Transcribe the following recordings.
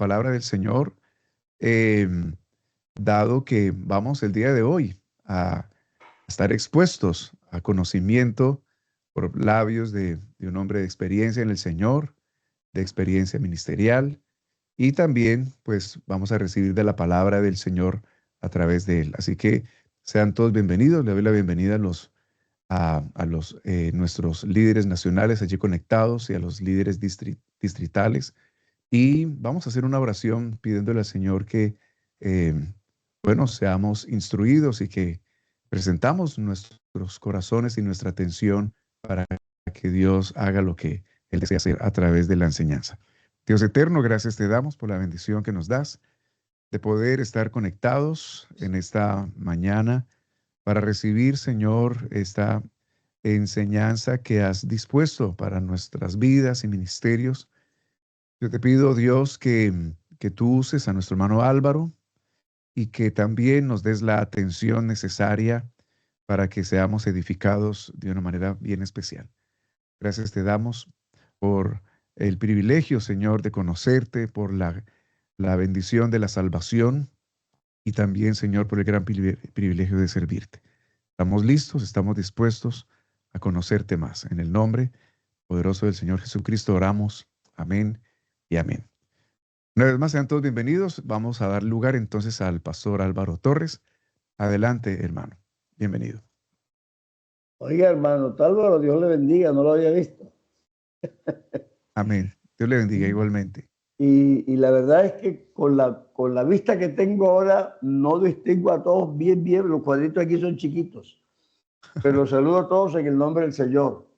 palabra del Señor, em, dado que vamos el día de hoy a estar expuestos a conocimiento por labios de un hombre de experiencia en el Señor, de experiencia ministerial, y también pues vamos a recibir de la palabra del Señor a través de él. Así que sean todos bienvenidos. Le doy la bienvenida a nuestros líderes nacionales allí conectados y a los líderes distritales. Y vamos a hacer una oración pidiéndole al Señor que, eh, bueno, seamos instruidos y que presentamos nuestros corazones y nuestra atención para que Dios haga lo que Él desea hacer a través de la enseñanza. Dios eterno, gracias te damos por la bendición que nos das de poder estar conectados en esta mañana para recibir, Señor, esta enseñanza que has dispuesto para nuestras vidas y ministerios. Yo te pido, Dios, que tú uses a nuestro hermano Álvaro y que también nos des la atención necesaria para que seamos edificados de una manera bien especial. Gracias te damos por el privilegio, Señor, de conocerte, por la bendición de la salvación y también, Señor, por el gran privilegio de servirte. Estamos listos, estamos dispuestos a conocerte más. En el nombre poderoso del Señor Jesucristo oramos. Amén y amén. Una vez más, sean todos bienvenidos. Vamos a dar lugar entonces al pastor Álvaro Torres. Adelante, hermano. Bienvenido. Oiga, hermano, Álvaro, Dios le bendiga, no lo había visto. Amén. Dios le bendiga igualmente. Y la verdad es que con la vista que tengo ahora, no distingo a todos bien, los cuadritos aquí son chiquitos. Pero los saludo a todos en el nombre del Señor.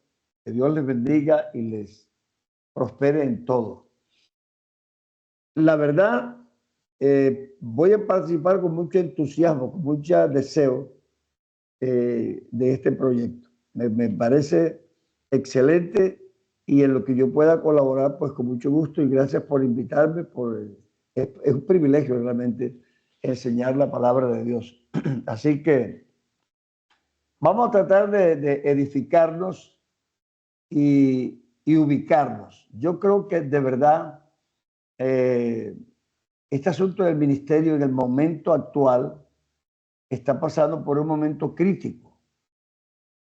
Que Dios les bendiga y les prospere en todo. La verdad, voy a participar con mucho entusiasmo, con mucho deseo de este proyecto. Me parece excelente y en lo que yo pueda colaborar, pues con mucho gusto y gracias por invitarme. Es un privilegio realmente enseñar la palabra de Dios. Así que vamos a tratar de edificarnos y ubicarnos. Yo creo que de verdad este asunto del ministerio en el momento actual está pasando por un momento crítico.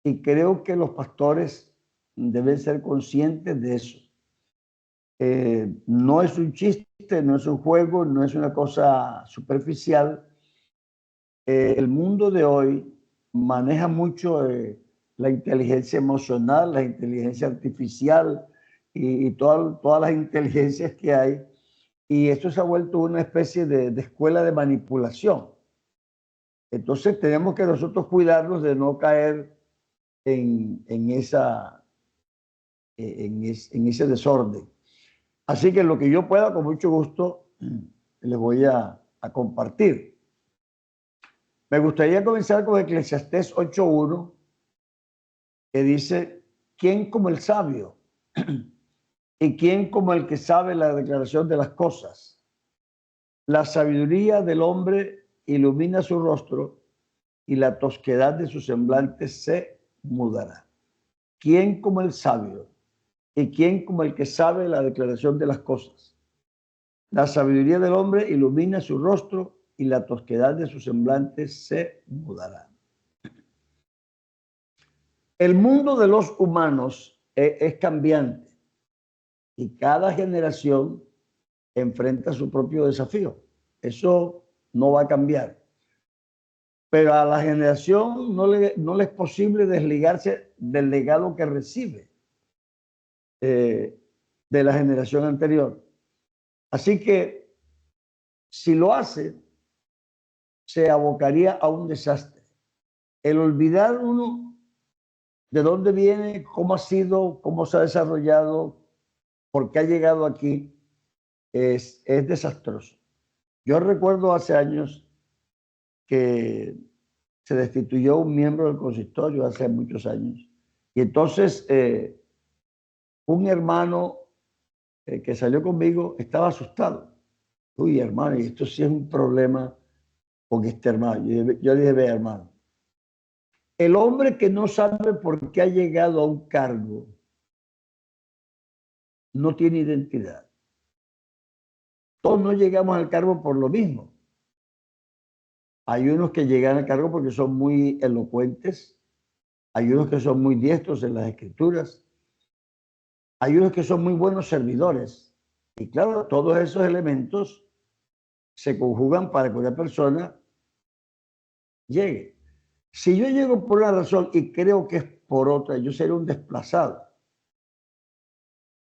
Y creo que los pastores deben ser conscientes de eso. No es un chiste, no es un juego, no es una cosa superficial. El mundo de hoy maneja mucho la inteligencia emocional, la inteligencia artificial y todas las inteligencias que hay. Y esto se ha vuelto una especie de escuela de manipulación. Entonces tenemos que nosotros cuidarnos de no caer en ese desorden. Así que lo que yo pueda, con mucho gusto, les voy a compartir. Me gustaría comenzar con Eclesiastés 8:1, que dice, ¿quién como el sabio? ¿Y quién como el que sabe la declaración de las cosas? La sabiduría del hombre ilumina su rostro y la tosquedad de su semblante se mudará. ¿Quién como el sabio? ¿Y quién como el que sabe la declaración de las cosas? La sabiduría del hombre ilumina su rostro y la tosquedad de su semblante se mudará. El mundo de los humanos es cambiante y cada generación enfrenta su propio desafío. Eso no va a cambiar. Pero a la generación no le es posible desligarse del legado que recibe de la generación anterior. Así que si lo hace, se abocaría a un desastre. El olvidar uno de dónde viene, cómo ha sido, cómo se ha desarrollado, por qué ha llegado aquí, es desastroso. Yo recuerdo hace años que se destituyó un miembro del consistorio, hace muchos años, y entonces un hermano que salió conmigo estaba asustado. Uy, hermano, y esto sí es un problema con este hermano. Yo le dije, ve, hermano, el hombre que no sabe por qué ha llegado a un cargo no tiene identidad. Todos no llegamos al cargo por lo mismo. Hay unos que llegan al cargo porque son muy elocuentes, hay unos que son muy diestros en las escrituras, hay unos que son muy buenos servidores. Y claro, todos esos elementos se conjugan para que una persona llegue. Si yo llego por una razón y creo que es por otra, yo seré un desplazado.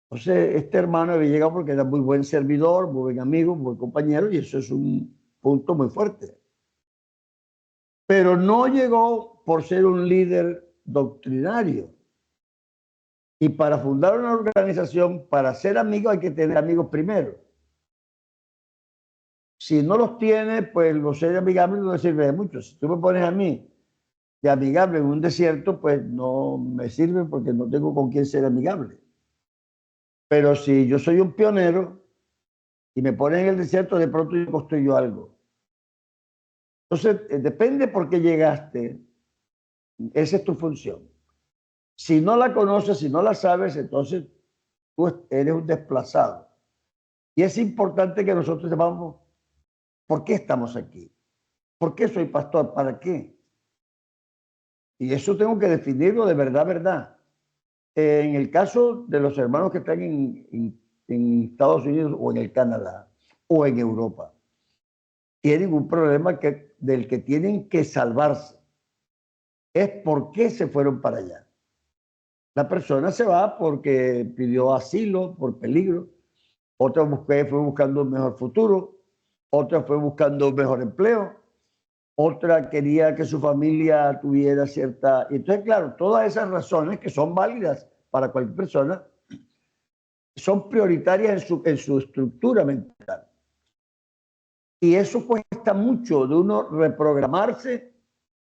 Entonces, este hermano había llegado porque era muy buen servidor, muy buen amigo, muy buen compañero, y eso es un punto muy fuerte. Pero no llegó por ser un líder doctrinario. Y para fundar una organización, para ser amigo, hay que tener amigos primero. Si no los tiene, pues los ser amigables no sirve de mucho. Si tú me pones a mí de amigable en un desierto, pues no me sirve porque no tengo con quién ser amigable. Pero si yo soy un pionero y me ponen en el desierto, de pronto yo construyo algo. Entonces, depende por qué llegaste. Esa es tu función. Si no la conoces, si no la sabes, entonces tú eres un desplazado. Y es importante que nosotros sepamos por qué estamos aquí. ¿Por qué soy pastor? ¿Para qué? Y eso tengo que definirlo de verdad, verdad. En el caso de los hermanos que están en Estados Unidos o en el Canadá o en Europa, tienen un problema del que tienen que salvarse. Es por qué se fueron para allá. La persona se va porque pidió asilo, por peligro. Otra fue buscando un mejor futuro. Otra fue buscando un mejor empleo. Otra quería que su familia tuviera cierta... Entonces, claro, todas esas razones que son válidas para cualquier persona son prioritarias en su estructura mental. Y eso cuesta mucho de uno reprogramarse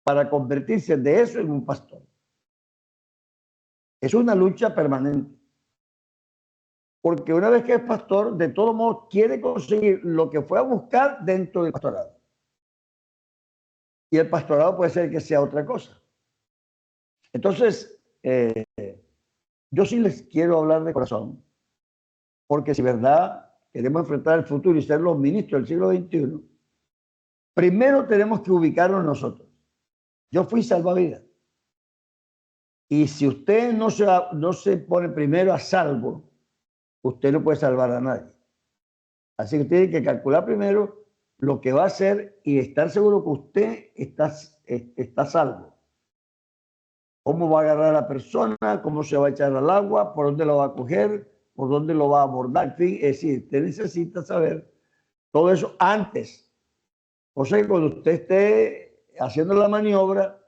para convertirse de eso en un pastor. Es una lucha permanente. Porque una vez que es pastor, de todos modos quiere conseguir lo que fue a buscar dentro del pastorado. Y el pastorado puede ser que sea otra cosa. Entonces, yo sí les quiero hablar de corazón, porque si verdad queremos enfrentar el futuro y ser los ministros del siglo XXI, primero tenemos que ubicarnos nosotros. Yo fui salvavidas. Y si usted no se pone primero a salvo, usted no puede salvar a nadie. Así que usted tiene que calcular primero lo que va a hacer y estar seguro que usted está salvo. Cómo va a agarrar a la persona, cómo se va a echar al agua, por dónde lo va a coger, por dónde lo va a abordar. En fin, es decir, usted necesita saber todo eso antes. O sea que cuando usted esté haciendo la maniobra,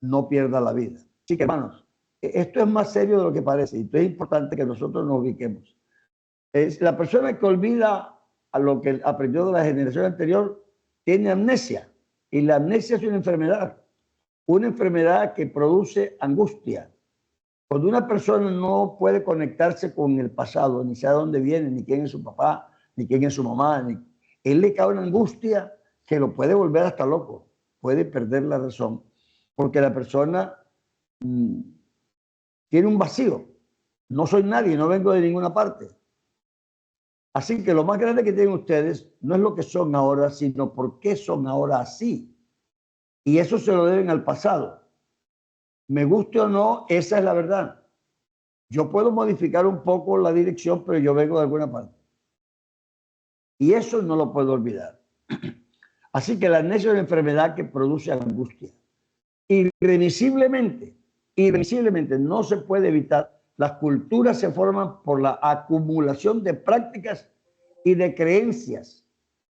no pierda la vida. Así que, hermanos, esto es más serio de lo que parece y es importante que nosotros nos ubiquemos. Es la persona que olvida a lo que aprendió de la generación anterior tiene amnesia, y la amnesia es una enfermedad que produce angustia. Cuando una persona no puede conectarse con el pasado, ni sabe dónde viene, ni quién es su papá, ni quién es su mamá, él le cae una angustia que lo puede volver hasta loco, puede perder la razón, porque la persona tiene un vacío. No soy nadie, no vengo de ninguna parte. Así que lo más grande que tienen ustedes no es lo que son ahora, sino por qué son ahora así. Y eso se lo deben al pasado. Me guste o no, esa es la verdad. Yo puedo modificar un poco la dirección, pero yo vengo de alguna parte. Y eso no lo puedo olvidar. Así que la amnesia es una enfermedad que produce angustia. Irremisiblemente, no se puede evitar. Las culturas se forman por la acumulación de prácticas y de creencias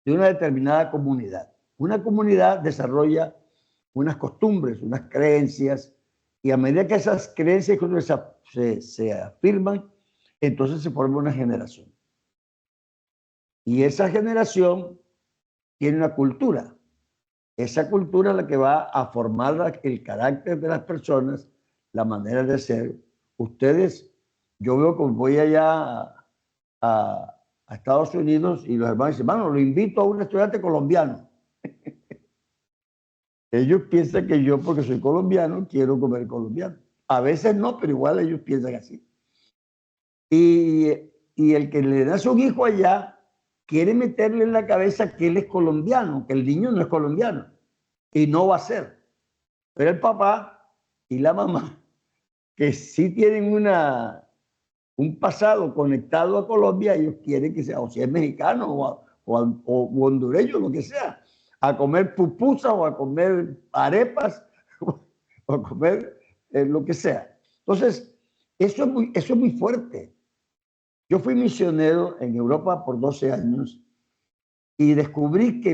de una determinada comunidad. Una comunidad desarrolla unas costumbres, unas creencias, y a medida que esas creencias y costumbres se afirman, entonces se forma una generación. Y esa generación tiene una cultura. Esa cultura es la que va a formar el carácter de las personas, la manera de ser. Ustedes, yo veo que voy allá a Estados Unidos y los hermanos dicen, hermano, lo invito a un estudiante colombiano. Ellos piensan que yo, porque soy colombiano, quiero comer colombiano. A veces no, pero igual ellos piensan así. Y el que le nace un hijo allá, quiere meterle en la cabeza que él es colombiano, que el niño no es colombiano, y no va a ser. Pero el papá y la mamá, que sí tienen un pasado conectado a Colombia, ellos quieren que sea, o si es mexicano o hondureño, lo que sea, a comer pupusas o a comer arepas o a comer lo que sea. Entonces, eso es muy fuerte. Yo fui misionero en Europa por 12 años y descubrí que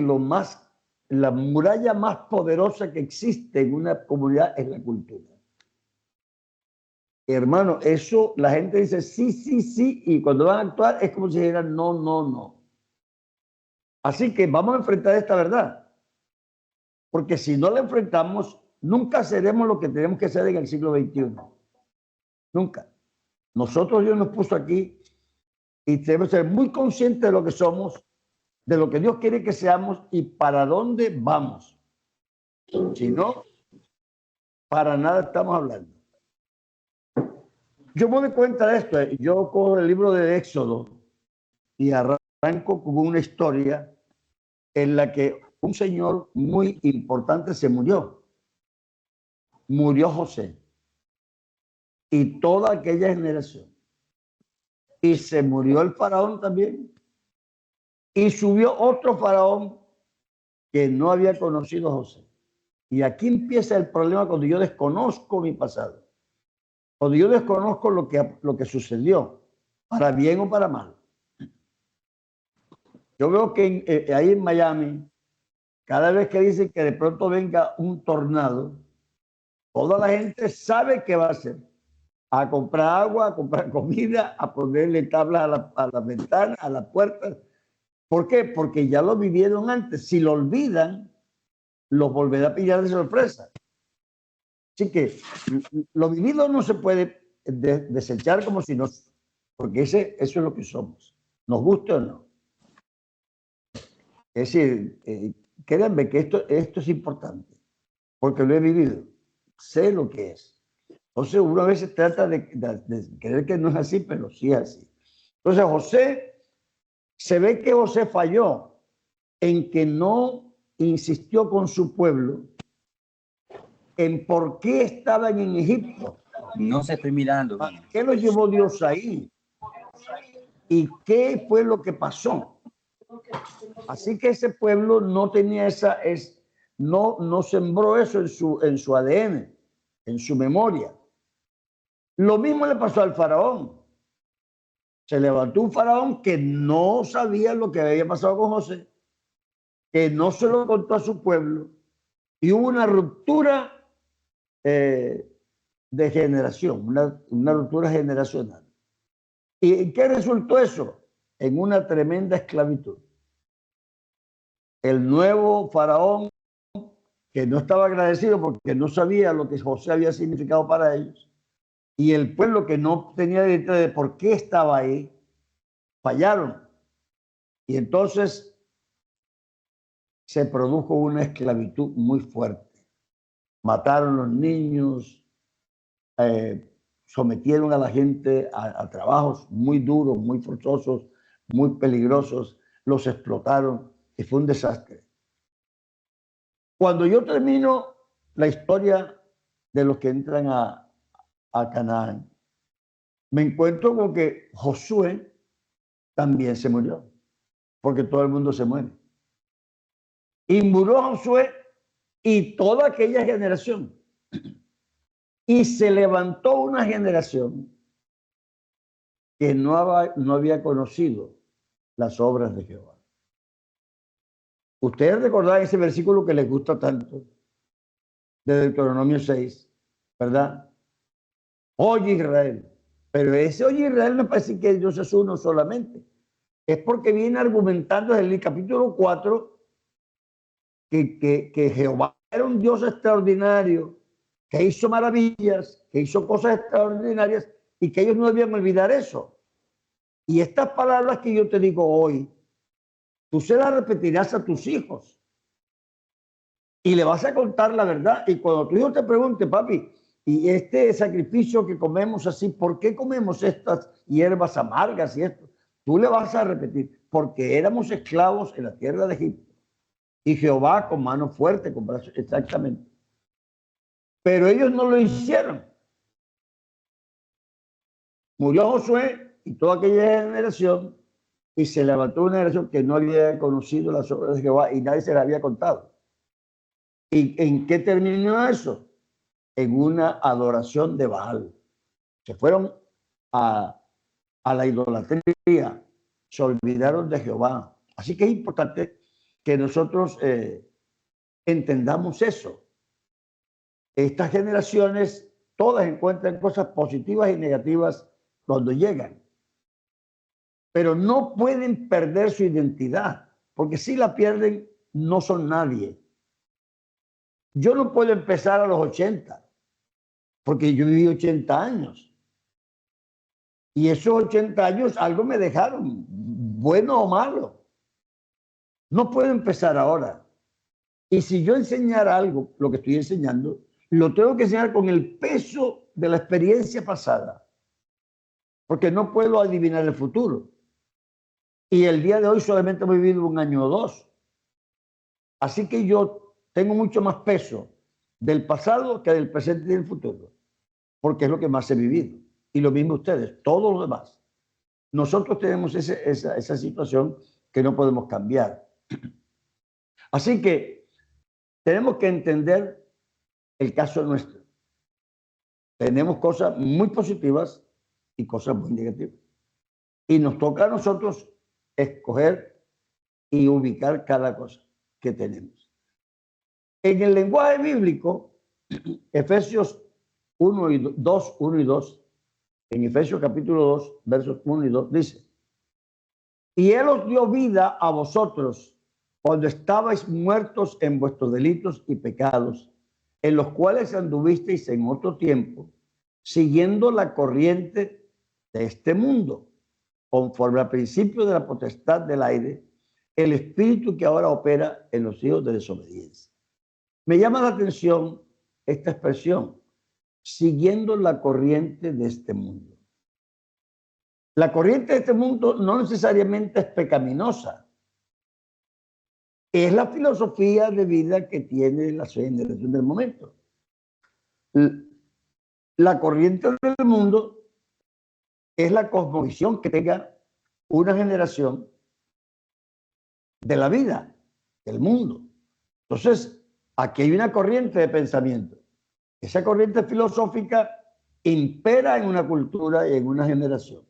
la muralla más poderosa que existe en una comunidad es la cultura. Hermano, eso la gente dice sí, sí, sí, y cuando van a actuar es como si dijeran no, no, no. Así que vamos a enfrentar esta verdad, porque si no la enfrentamos, nunca seremos lo que tenemos que ser en el siglo XXI. Nunca. Nosotros Dios nos puso aquí y debemos ser muy conscientes de lo que somos, de lo que Dios quiere que seamos y para dónde vamos. Si no, para nada estamos hablando. Yo me doy cuenta de esto. Yo cojo el libro de Éxodo y arranco con una historia en la que un señor muy importante se murió. Murió José y toda aquella generación. Y se murió el faraón también. Y subió otro faraón que no había conocido a José. Y aquí empieza el problema cuando yo desconozco mi pasado. Cuando yo desconozco lo que sucedió, para bien o para mal. Yo veo que ahí en Miami, cada vez que dicen que de pronto venga un tornado, toda la gente sabe qué va a hacer. A comprar agua, a comprar comida, a ponerle tablas a la ventana, a la puerta. ¿Por qué? Porque ya lo vivieron antes. Si lo olvidan, los volverá a pillar de sorpresa. Así que lo vivido no se puede desechar como si no, porque eso es lo que somos, nos guste o no. Es decir, créanme que esto es importante, porque lo he vivido, sé lo que es. Entonces uno a veces trata de creer que no es así, pero sí es así. Entonces José, se ve que José falló en que no insistió con su pueblo en por qué estaban en Egipto. No se estoy mirando. ¿Qué lo llevó Dios ahí? ¿Y qué fue lo que pasó? Así que ese pueblo no tenía no sembró eso en su ADN, en su memoria. Lo mismo le pasó al faraón. Se levantó un faraón que no sabía lo que había pasado con José, que no se lo contó a su pueblo, y hubo una ruptura de generación, una ruptura generacional. ¿Y en qué resultó eso? En una tremenda esclavitud. El nuevo faraón, que no estaba agradecido porque no sabía lo que José había significado para ellos, y el pueblo que no tenía idea de por qué estaba ahí, fallaron. Y entonces se produjo una esclavitud muy fuerte. Mataron a los niños, sometieron a la gente a trabajos muy duros, muy forzosos, muy peligrosos, los explotaron y fue un desastre. Cuando yo termino la historia de los que entran a Canaán, me encuentro con que Josué también se murió, porque todo el mundo se muere. Y murió Josué y toda aquella generación. Y se levantó una generación que no había conocido las obras de Jehová. Ustedes recordarán ese versículo que les gusta tanto, de Deuteronomio 6, ¿verdad? Oye Israel. Pero ese oye Israel no parece que Dios es uno solamente. Es porque viene argumentando desde el capítulo 4 que Jehová era un Dios extraordinario, que hizo maravillas, que hizo cosas extraordinarias y que ellos no debían olvidar eso. Y estas palabras que yo te digo hoy, tú se las repetirás a tus hijos y le vas a contar la verdad. Y cuando tu hijo te pregunte, papi, y este sacrificio que comemos así, ¿por qué comemos estas hierbas amargas y esto? Tú le vas a repetir, porque éramos esclavos en la tierra de Egipto. Y Jehová con mano fuerte, con brazos, exactamente. Pero ellos no lo hicieron. Murió Josué y toda aquella generación, y se levantó una generación que no había conocido las obras de Jehová y nadie se la había contado. ¿Y en qué terminó eso? En una adoración de Baal. Se fueron a la idolatría, se olvidaron de Jehová. Así que es importante que nosotros entendamos eso. Estas generaciones todas encuentran cosas positivas y negativas cuando llegan, pero no pueden perder su identidad, porque si la pierden no son nadie. Yo no puedo empezar a los 80, porque yo viví 80 años. Y esos 80 años algo me dejaron, bueno o malo. No puedo empezar ahora. Y si yo enseñara algo, lo que estoy enseñando, lo tengo que enseñar con el peso de la experiencia pasada. Porque no puedo adivinar el futuro. Y el día de hoy solamente he vivido 1 año o 2. Así que yo tengo mucho más peso del pasado que del presente y del futuro. Porque es lo que más he vivido. Y lo mismo ustedes, todos los demás. Nosotros tenemos esa situación que no podemos cambiar. Así que tenemos que entender el caso nuestro. Tenemos cosas muy positivas y cosas muy negativas. Y nos toca a nosotros escoger y ubicar cada cosa que tenemos. En el lenguaje bíblico, Efesios 1 y 2, 1 y 2, en Efesios capítulo 2, versos 1 y 2, dice: y Él os dio vida a vosotros cuando estabais muertos en vuestros delitos y pecados, en los cuales anduvisteis en otro tiempo, siguiendo la corriente de este mundo, conforme al principio de la potestad del aire, el espíritu que ahora opera en los hijos de desobediencia. Me llama la atención esta expresión, siguiendo la corriente de este mundo. La corriente de este mundo no necesariamente es pecaminosa. Es la filosofía de vida que tiene la generación del momento. La corriente del mundo es la cosmovisión que tenga una generación de la vida, del mundo. Entonces, aquí hay una corriente de pensamiento. Esa corriente filosófica impera en una cultura y en una generación.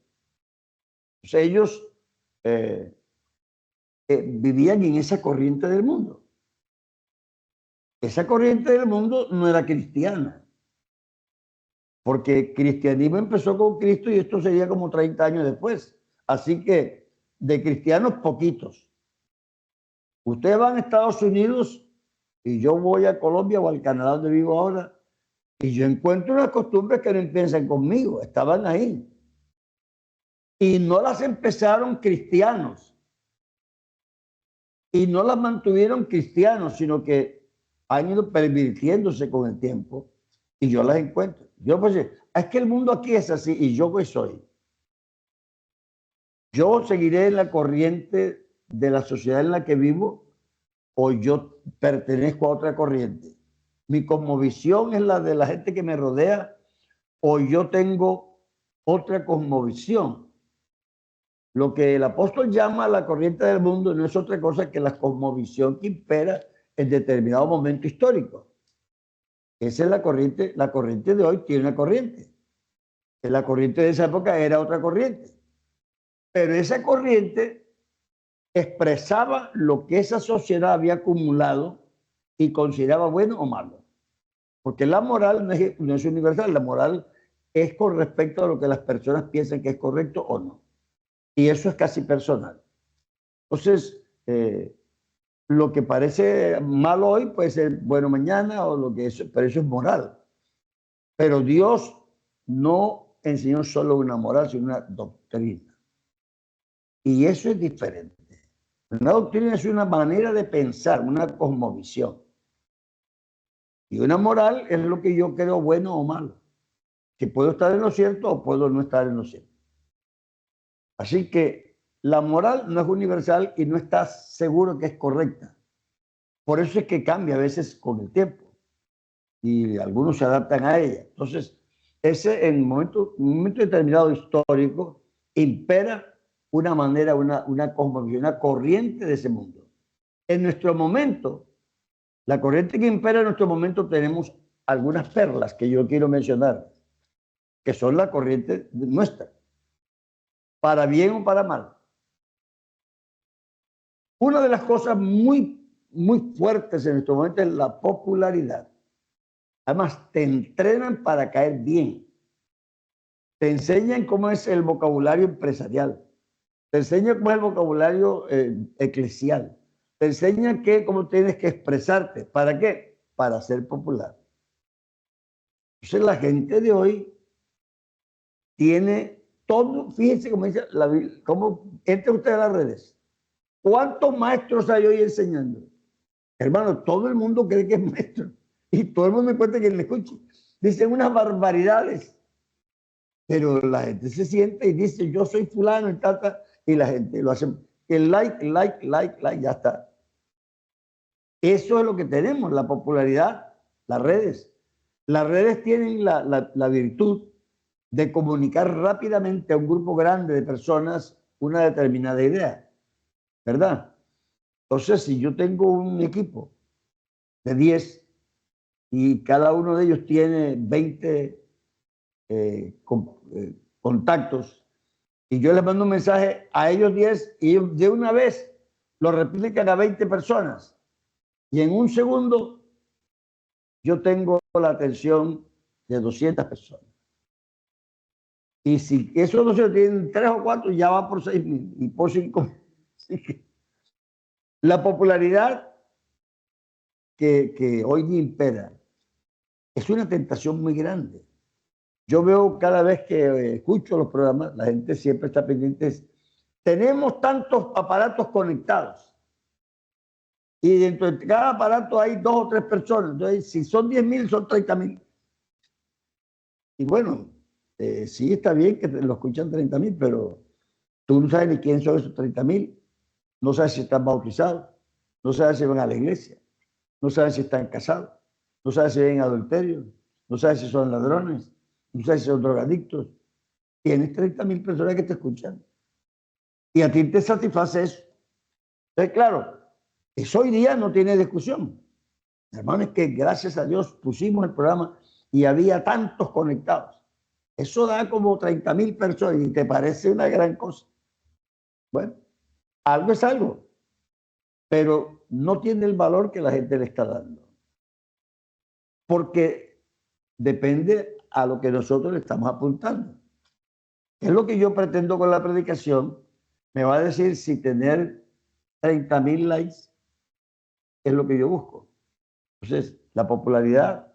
Entonces, ellos vivían en esa corriente del mundo. Esa corriente del mundo no era cristiana, porque el cristianismo empezó con Cristo y esto sería como 30 años después. Así que de cristianos poquitos. Ustedes van a Estados Unidos y yo voy a Colombia o al Canadá donde vivo ahora y yo encuentro unas costumbres que no empiezan conmigo, estaban ahí. Y no las empezaron cristianos. Y no las mantuvieron cristianos, sino que han ido pervirtiéndose con el tiempo y yo las encuentro. Yo pues, es que el mundo aquí es así y yo pues soy. Yo seguiré en la corriente de la sociedad en la que vivo o yo pertenezco a otra corriente. Mi cosmovisión es la de la gente que me rodea o yo tengo otra cosmovisión. Lo que el apóstol llama la corriente del mundo no es otra cosa que la cosmovisión que impera en determinado momento histórico. Esa es la corriente de hoy tiene una corriente. La corriente de esa época era otra corriente. Pero esa corriente expresaba lo que esa sociedad había acumulado y consideraba bueno o malo. Porque la moral no es universal, la moral es con respecto a lo que las personas piensan que es correcto o no. Y eso es casi personal. Entonces, lo que parece malo hoy puede ser bueno mañana, o lo que es, pero eso es moral. Pero Dios no enseñó solo una moral, sino una doctrina. Y eso es diferente. Una doctrina es una manera de pensar, una cosmovisión. Y una moral es lo que yo creo bueno o malo. Que puedo estar en lo cierto o puedo no estar en lo cierto. Así que la moral no es universal y no estás seguro que es correcta. Por eso es que cambia a veces con el tiempo y algunos se adaptan a ella. Entonces, ese en un momento determinado histórico impera una manera, una cosmovisión, una corriente de ese mundo. En nuestro momento, la corriente que impera en nuestro momento, tenemos algunas perlas que yo quiero mencionar, que son la corriente nuestra, para bien o para mal. Una de las cosas muy fuertes en nuestro momento es la popularidad. Además, te entrenan para caer bien. Te enseñan cómo es el vocabulario empresarial. Te enseñan cómo es el vocabulario eclesial. Te enseñan cómo tienes que expresarte. ¿Para qué? Para ser popular. Entonces, la gente de hoy tiene todo. Fíjense cómo dice la Biblia, cómo entra usted a las redes. ¿Cuántos maestros hay hoy enseñando? Hermano, todo el mundo cree que es maestro. Y todo el mundo encuentra que le escuche. Dicen unas barbaridades. Pero la gente se siente y dice, yo soy fulano y tal, y la gente lo hace. El like, ya está. Eso es lo que tenemos, la popularidad, las redes. Las redes tienen la virtud de comunicar rápidamente a un grupo grande de personas una determinada idea, ¿verdad? Entonces, si yo tengo un equipo de 10 y cada uno de ellos tiene 20 contactos, y yo les mando un mensaje a ellos 10 y ellos de una vez lo replican a 20 personas, y en un segundo yo tengo la atención de 200 personas. Y si esos 200 tienen 3 o 4, ya va por 6.000 y por 5.000. La popularidad que hoy impera es una tentación muy grande. Yo veo cada vez que escucho los programas, la gente siempre está pendiente. Tenemos tantos aparatos conectados y dentro de cada aparato hay 2 o 3 personas. Entonces, si son 10.000, son 30.000. Y bueno, sí está bien que lo escuchan 30.000, pero tú no sabes ni quién son esos 30.000. No sabes si están bautizados, no sabes si van a la iglesia, no sabes si están casados, no sabes si ven adulterio, no sabes si son ladrones, no sabes si son drogadictos. Tienes 30.000 personas que te escuchan y a ti te satisface eso. Entonces, claro, eso hoy día no tiene discusión. Hermano, es que gracias a Dios pusimos el programa y había tantos conectados. Eso da como 30.000 personas y te parece una gran cosa. Bueno, algo es algo, pero no tiene el valor que la gente le está dando. Porque depende a lo que nosotros le estamos apuntando. Es lo que yo pretendo con la predicación. Me va a decir si tener 30.000 likes es lo que yo busco. Entonces, la popularidad,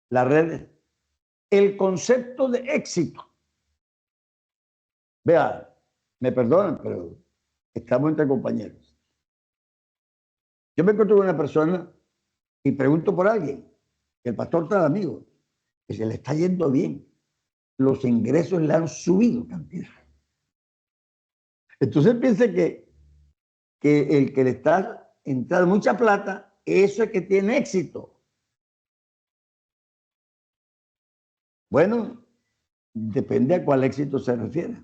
las redes, el concepto de éxito. Vea, me perdonan, pero estamos entre compañeros. Yo me encuentro con una persona y pregunto por alguien. El pastor está amigo, que se le está yendo bien. Los ingresos le han subido cantidad. Entonces piensa que el que le está entrando mucha plata, eso es que tiene éxito. Bueno, depende a cuál éxito se refiere.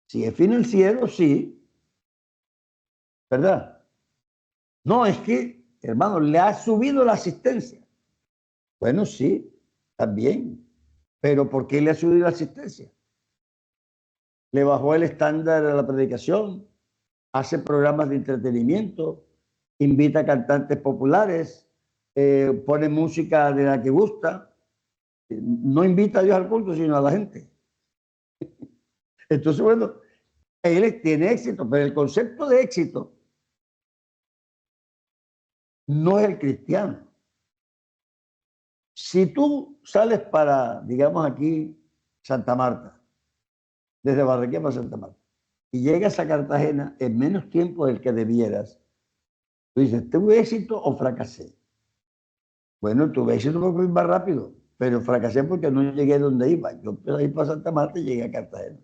Si es financiero, sí, ¿verdad? No, es que, hermano, le ha subido la asistencia. Bueno, sí, también. Pero ¿por qué le ha subido la asistencia? Le bajó el estándar a la predicación, hace programas de entretenimiento, invita a cantantes populares, pone música de la que gusta, no invita a Dios al culto, sino a la gente. Entonces, bueno, él tiene éxito, pero el concepto de éxito no es el cristiano. Si tú sales para, digamos aquí, Santa Marta, desde Barranquilla para Santa Marta, y llegas a Cartagena en menos tiempo del que debieras, tú dices, ¿tuve éxito o fracasé? Bueno, tuve éxito porque fui más rápido, pero fracasé porque no llegué donde iba. Yo empecé a ir para Santa Marta y llegué a Cartagena.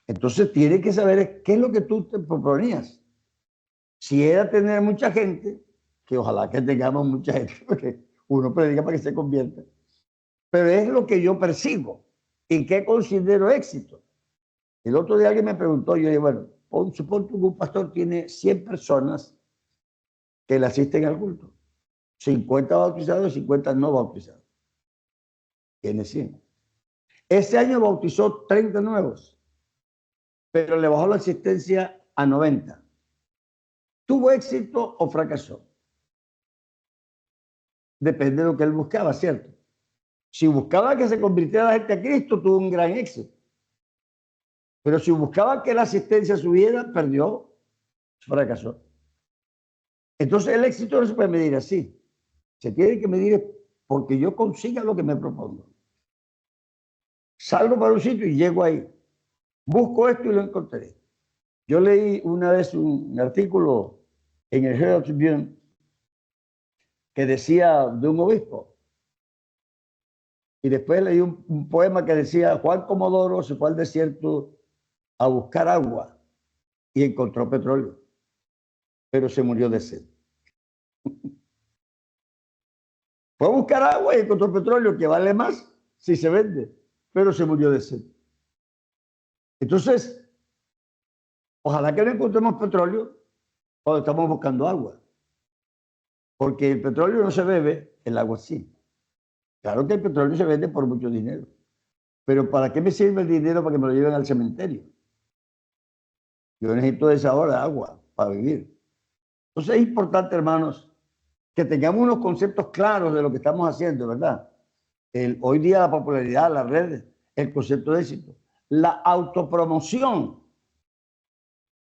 Entonces tienes que saber qué es lo que tú te proponías. Si era tener mucha gente, que ojalá que tengamos mucha gente, porque uno predica para que se convierta, pero es lo que yo persigo y qué considero éxito. El otro día alguien me preguntó, yo dije, bueno, supón que un pastor tiene 100 personas que le asisten al culto, 50 bautizados y 50 no bautizados. Tiene 100. Ese año bautizó 30 nuevos, pero le bajó la asistencia a 90. ¿Tuvo éxito o fracasó? Depende de lo que él buscaba, ¿cierto? Si buscaba que se convirtiera la gente a Cristo, tuvo un gran éxito. Pero si buscaba que la asistencia subiera, perdió, fracasó. Entonces el éxito no se puede medir así. Se tiene que medir porque yo consiga lo que me propongo. Salgo para un sitio y llego ahí. Busco esto y lo encontré. Yo leí una vez un artículo en el Herald Tribune que decía de un obispo. Y después leí un poema que decía, Juan Comodoro se fue al desierto a buscar agua y encontró petróleo, pero se murió de sed. Fue a buscar agua y encontró petróleo, que vale más si se vende, pero se murió de sed. Entonces, ojalá que no encontremos petróleo cuando estamos buscando agua, porque el petróleo no se bebe, el agua sí. Claro que el petróleo se vende por mucho dinero, pero ¿para qué me sirve el dinero para que me lo lleven al cementerio? Yo necesito esa hora agua para vivir. Entonces es importante, hermanos, que tengamos unos conceptos claros de lo que estamos haciendo, ¿verdad? Hoy día la popularidad, las redes, el concepto de éxito, la autopromoción.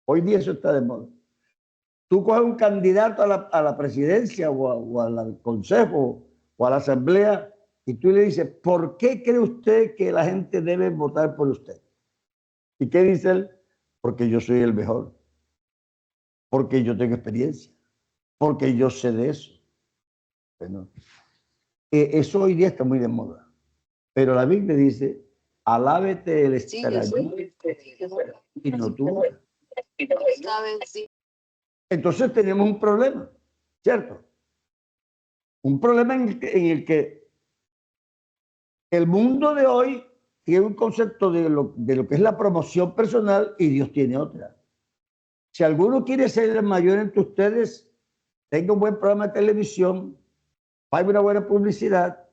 Hoy día eso está de moda. Tú coges un candidato a la presidencia o al consejo o a la asamblea y tú le dices, ¿por qué cree usted que la gente debe votar por usted? ¿Y qué dice él? Porque yo soy el mejor, porque yo tengo experiencia, porque yo sé de eso. Bueno, eso hoy día está muy de moda. Pero la Biblia dice, alábete el estar allí y no tú. Entonces tenemos un problema, ¿cierto? Un problema en el que el mundo de hoy tiene un concepto de lo que es la promoción personal y Dios tiene otra. Si alguno quiere ser el mayor entre ustedes, tenga un buen programa de televisión, pague una buena publicidad,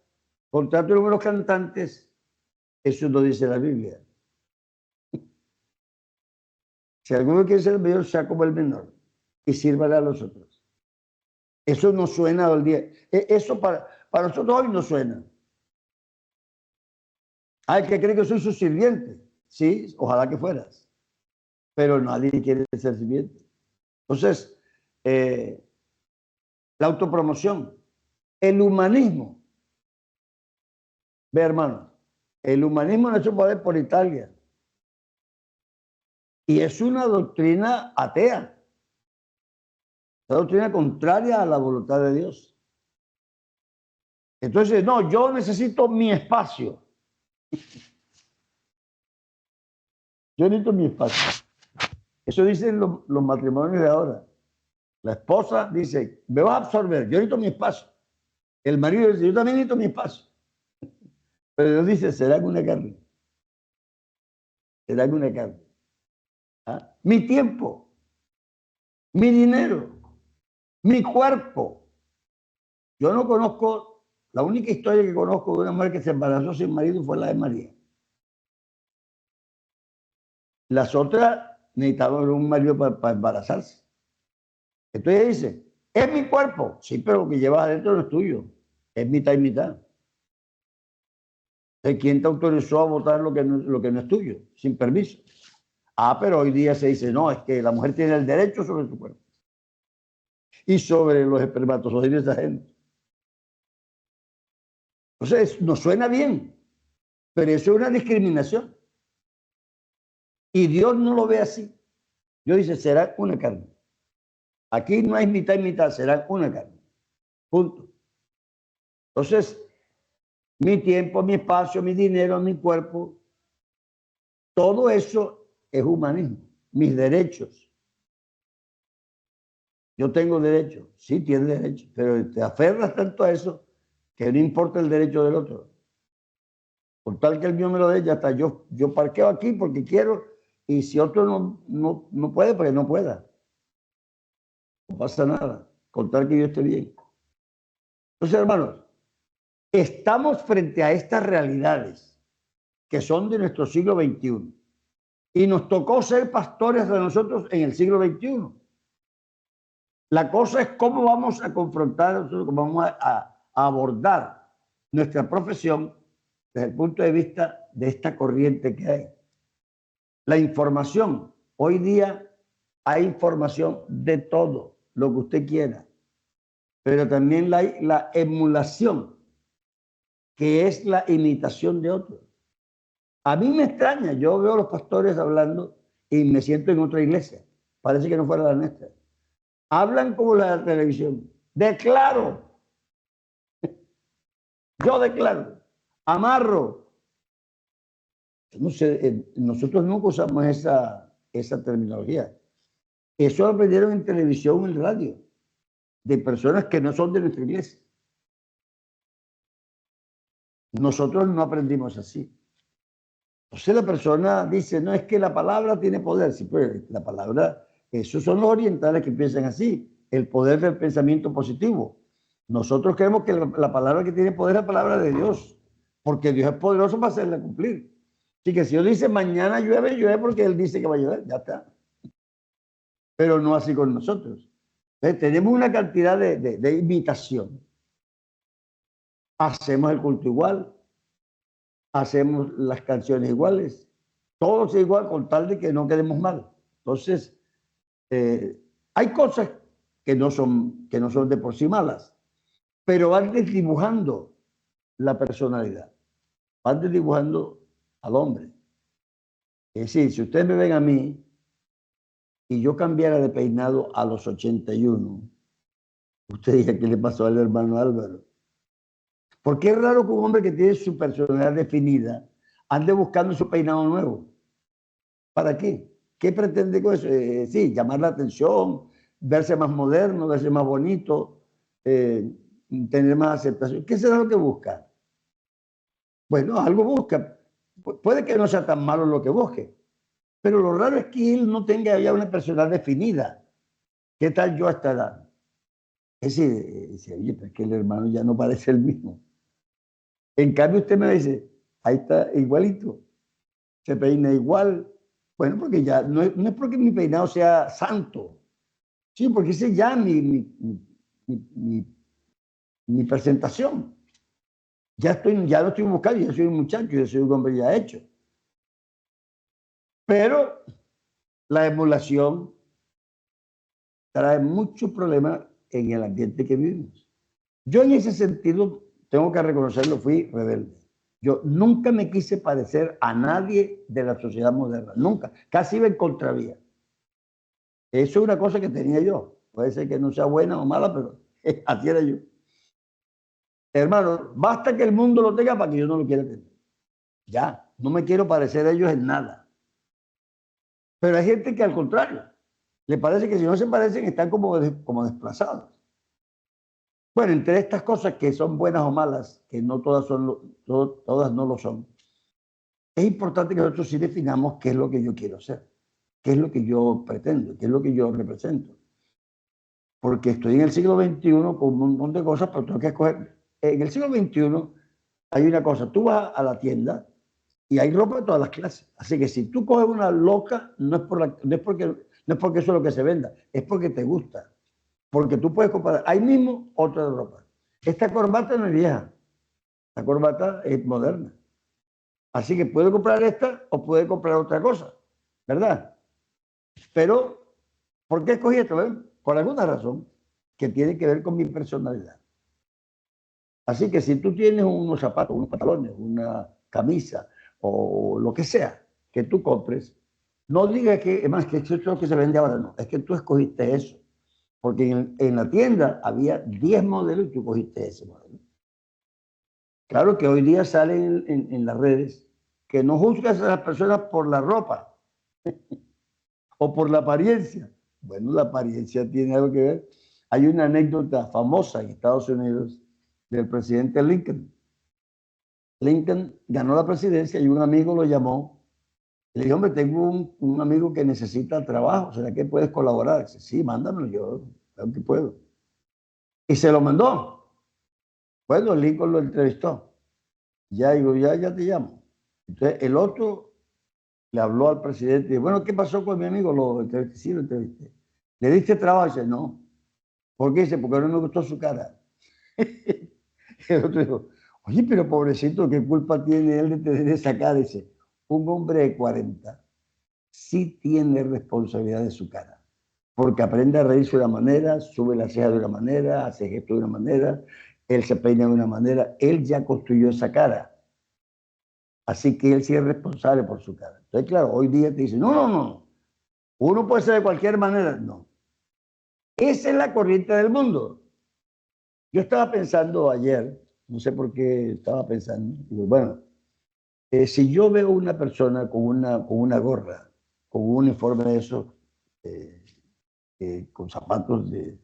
contrate a buenos cantantes, eso no dice la Biblia. Si alguno quiere ser el mayor, sea como el menor y sírvale a los otros. Eso no suena al día. Eso para nosotros hoy no suena. Hay que cree que soy su sirviente. Sí, ojalá que fueras. Pero nadie quiere ser sirviente. Entonces, la autopromoción, el humanismo. Ve, hermano, el humanismo no es hecho poder por Italia. Y es una doctrina atea. Una doctrina contraria a la voluntad de Dios. Entonces, no, yo necesito mi espacio. Yo necesito mi espacio. Eso dicen los matrimonios de ahora. La esposa dice, me vas a absorber, yo necesito mi espacio. El marido dice, yo también necesito mi espacio. Pero Dios dice, será una carne. Será una carne. ¿Ah? Mi tiempo, mi dinero, mi cuerpo. Yo no conozco, la única historia que conozco de una mujer que se embarazó sin marido fue la de María. Las otras necesitaban un marido para embarazarse. Entonces ella dice, es mi cuerpo. Sí, pero lo que llevas adentro no es tuyo. Es mitad y mitad. ¿Quién te autorizó a votar lo que no es tuyo, sin permiso? Ah, pero hoy día se dice, no, es que la mujer tiene el derecho sobre su cuerpo. Y sobre los espermatozoides de esa gente. Entonces, nos suena bien, pero eso es una discriminación. Y Dios no lo ve así. Dios dice, será una carne. Aquí no hay mitad y mitad, será una carne. Punto. Entonces, mi tiempo, mi espacio, mi dinero, mi cuerpo, todo eso es humanismo. Mis derechos. Yo tengo derecho. Sí, tienes derecho, pero te aferras tanto a eso que no importa el derecho del otro. Por tal que el mío me lo dé, ya está. Yo parqueo aquí porque quiero, y si otro no puede, pues no pueda. No pasa nada, con tal que yo esté bien. Entonces, hermanos, estamos frente a estas realidades que son de nuestro siglo XXI. Y nos tocó ser pastores de nosotros en el siglo XXI. La cosa es cómo vamos a confrontar, cómo vamos a abordar nuestra profesión desde el punto de vista de esta corriente que hay. La información. Hoy día hay información de todo, lo que usted quiera. Pero también hay la emulación, que es la imitación de otros. A mí me extraña, yo veo a los pastores hablando y me siento en otra iglesia. Parece que no fuera la nuestra. Hablan como la televisión. Declaro, yo declaro, amarro. No sé, nosotros nunca usamos esa terminología. Eso lo aprendieron en televisión, en radio, de personas que no son de nuestra iglesia. Nosotros no aprendimos así. Entonces la persona dice, no, es que la palabra tiene poder. Sí, pues la palabra, esos son los orientales que piensan así, el poder del pensamiento positivo. Nosotros creemos que la palabra que tiene poder es la palabra de Dios, porque Dios es poderoso para hacerla cumplir. Así que si Dios dice mañana llueve, llueve porque Él dice que va a llover, ya está. Pero no así con nosotros. Entonces, tenemos una cantidad de imitación. Hacemos el culto igual, hacemos las canciones iguales, todo es igual con tal de que no quedemos mal. Entonces, hay cosas que no son de por sí malas, pero van desdibujando la personalidad, van desdibujando al hombre. Es decir, si ustedes me ven a mí y yo cambiara de peinado a los 81, usted dice, ¿qué le pasó al hermano Álvaro? Porque es raro que un hombre que tiene su personalidad definida ande buscando su peinado nuevo. ¿Para qué? ¿Qué pretende con eso? Sí, llamar la atención, verse más moderno, verse más bonito, tener más aceptación. ¿Qué será lo que busca? Bueno, algo busca. Puede que no sea tan malo lo que busque, pero lo raro es que él no tenga ya una personalidad definida. ¿Qué tal yo a esta edad? Es decir, dice, oye, pero es que el hermano ya no parece el mismo. En cambio, usted me dice, ahí está igualito, se peina igual. Bueno, porque ya no es porque mi peinado sea santo, sí, porque ese ya mi presentación. Ya no estoy buscando, ya soy un muchacho, ya soy un hombre ya hecho. Pero la emulación trae muchos problemas en el ambiente que vivimos. Yo en ese sentido, tengo que reconocerlo, fui rebelde. Yo nunca me quise parecer a nadie de la sociedad moderna, nunca. Casi iba en contravía. Eso es una cosa que tenía yo. Puede ser que no sea buena o mala, pero así era yo. Hermano, basta que el mundo lo tenga para que yo no lo quiera tener. Ya, no me quiero parecer a ellos en nada. Pero hay gente que al contrario, le parece que si no se parecen están como desplazados. Bueno, entre estas cosas que son buenas o malas, que no todas todas no lo son, es importante que nosotros sí definamos qué es lo que yo quiero ser, qué es lo que yo pretendo, qué es lo que yo represento. Porque estoy en el siglo XXI con un montón de cosas, pero tengo que escoger. En el siglo XXI hay una cosa, tú vas a la tienda y hay ropa de todas las clases. Así que si tú coges una loca, no es porque eso es lo que se venda, es porque te gusta. Porque tú puedes comprar ahí mismo otra ropa. Esta corbata no es vieja, la corbata es moderna. Así que puede comprar esta o puede comprar otra cosa, ¿verdad? Pero, ¿por qué escogí esto? Por alguna razón que tiene que ver con mi personalidad. Así que si tú tienes unos zapatos, unos pantalones, una camisa o lo que sea que tú compres, no digas que, es más, que eso es lo que se vende ahora, no, es que tú escogiste eso. Porque en la tienda había 10 modelos y tú cogiste ese modelo. Claro que hoy día salen en las redes que no juzgas a las personas por la ropa, o por la apariencia. Bueno, la apariencia tiene algo que ver. Hay una anécdota famosa en Estados Unidos del presidente Lincoln. Lincoln ganó la presidencia y un amigo lo llamó. Le dijo, hombre, tengo un amigo que necesita trabajo, ¿será que puedes colaborar? Dice, sí, mándamelo, yo creo que puedo. Y se lo mandó. Bueno, Lincoln lo entrevistó. Ya digo, ya te llamo. Entonces el otro le habló al presidente y dijo, bueno, ¿qué pasó con mi amigo? Lo entrevisté, sí, lo entrevisté. ¿Le diste trabajo? Dice, no. ¿Por qué? Dice, porque no me gustó su cara. El otro dijo, oye, pero pobrecito, ¿qué culpa tiene él de tener esa cara? Dice, un hombre de 40 sí tiene responsabilidad de su cara, porque aprende a reírse de una manera, sube la ceja de una manera, hace gesto de una manera, él se peina de una manera, él ya construyó esa cara. Así que él sí es responsable por su cara. Entonces, claro, hoy día te dicen, no, uno puede ser de cualquier manera. No. Esa es la corriente del mundo. Yo estaba pensando ayer, no sé por qué estaba pensando, digo, bueno, si yo veo una persona con una gorra, con un uniforme de esos, eh, con zapatos de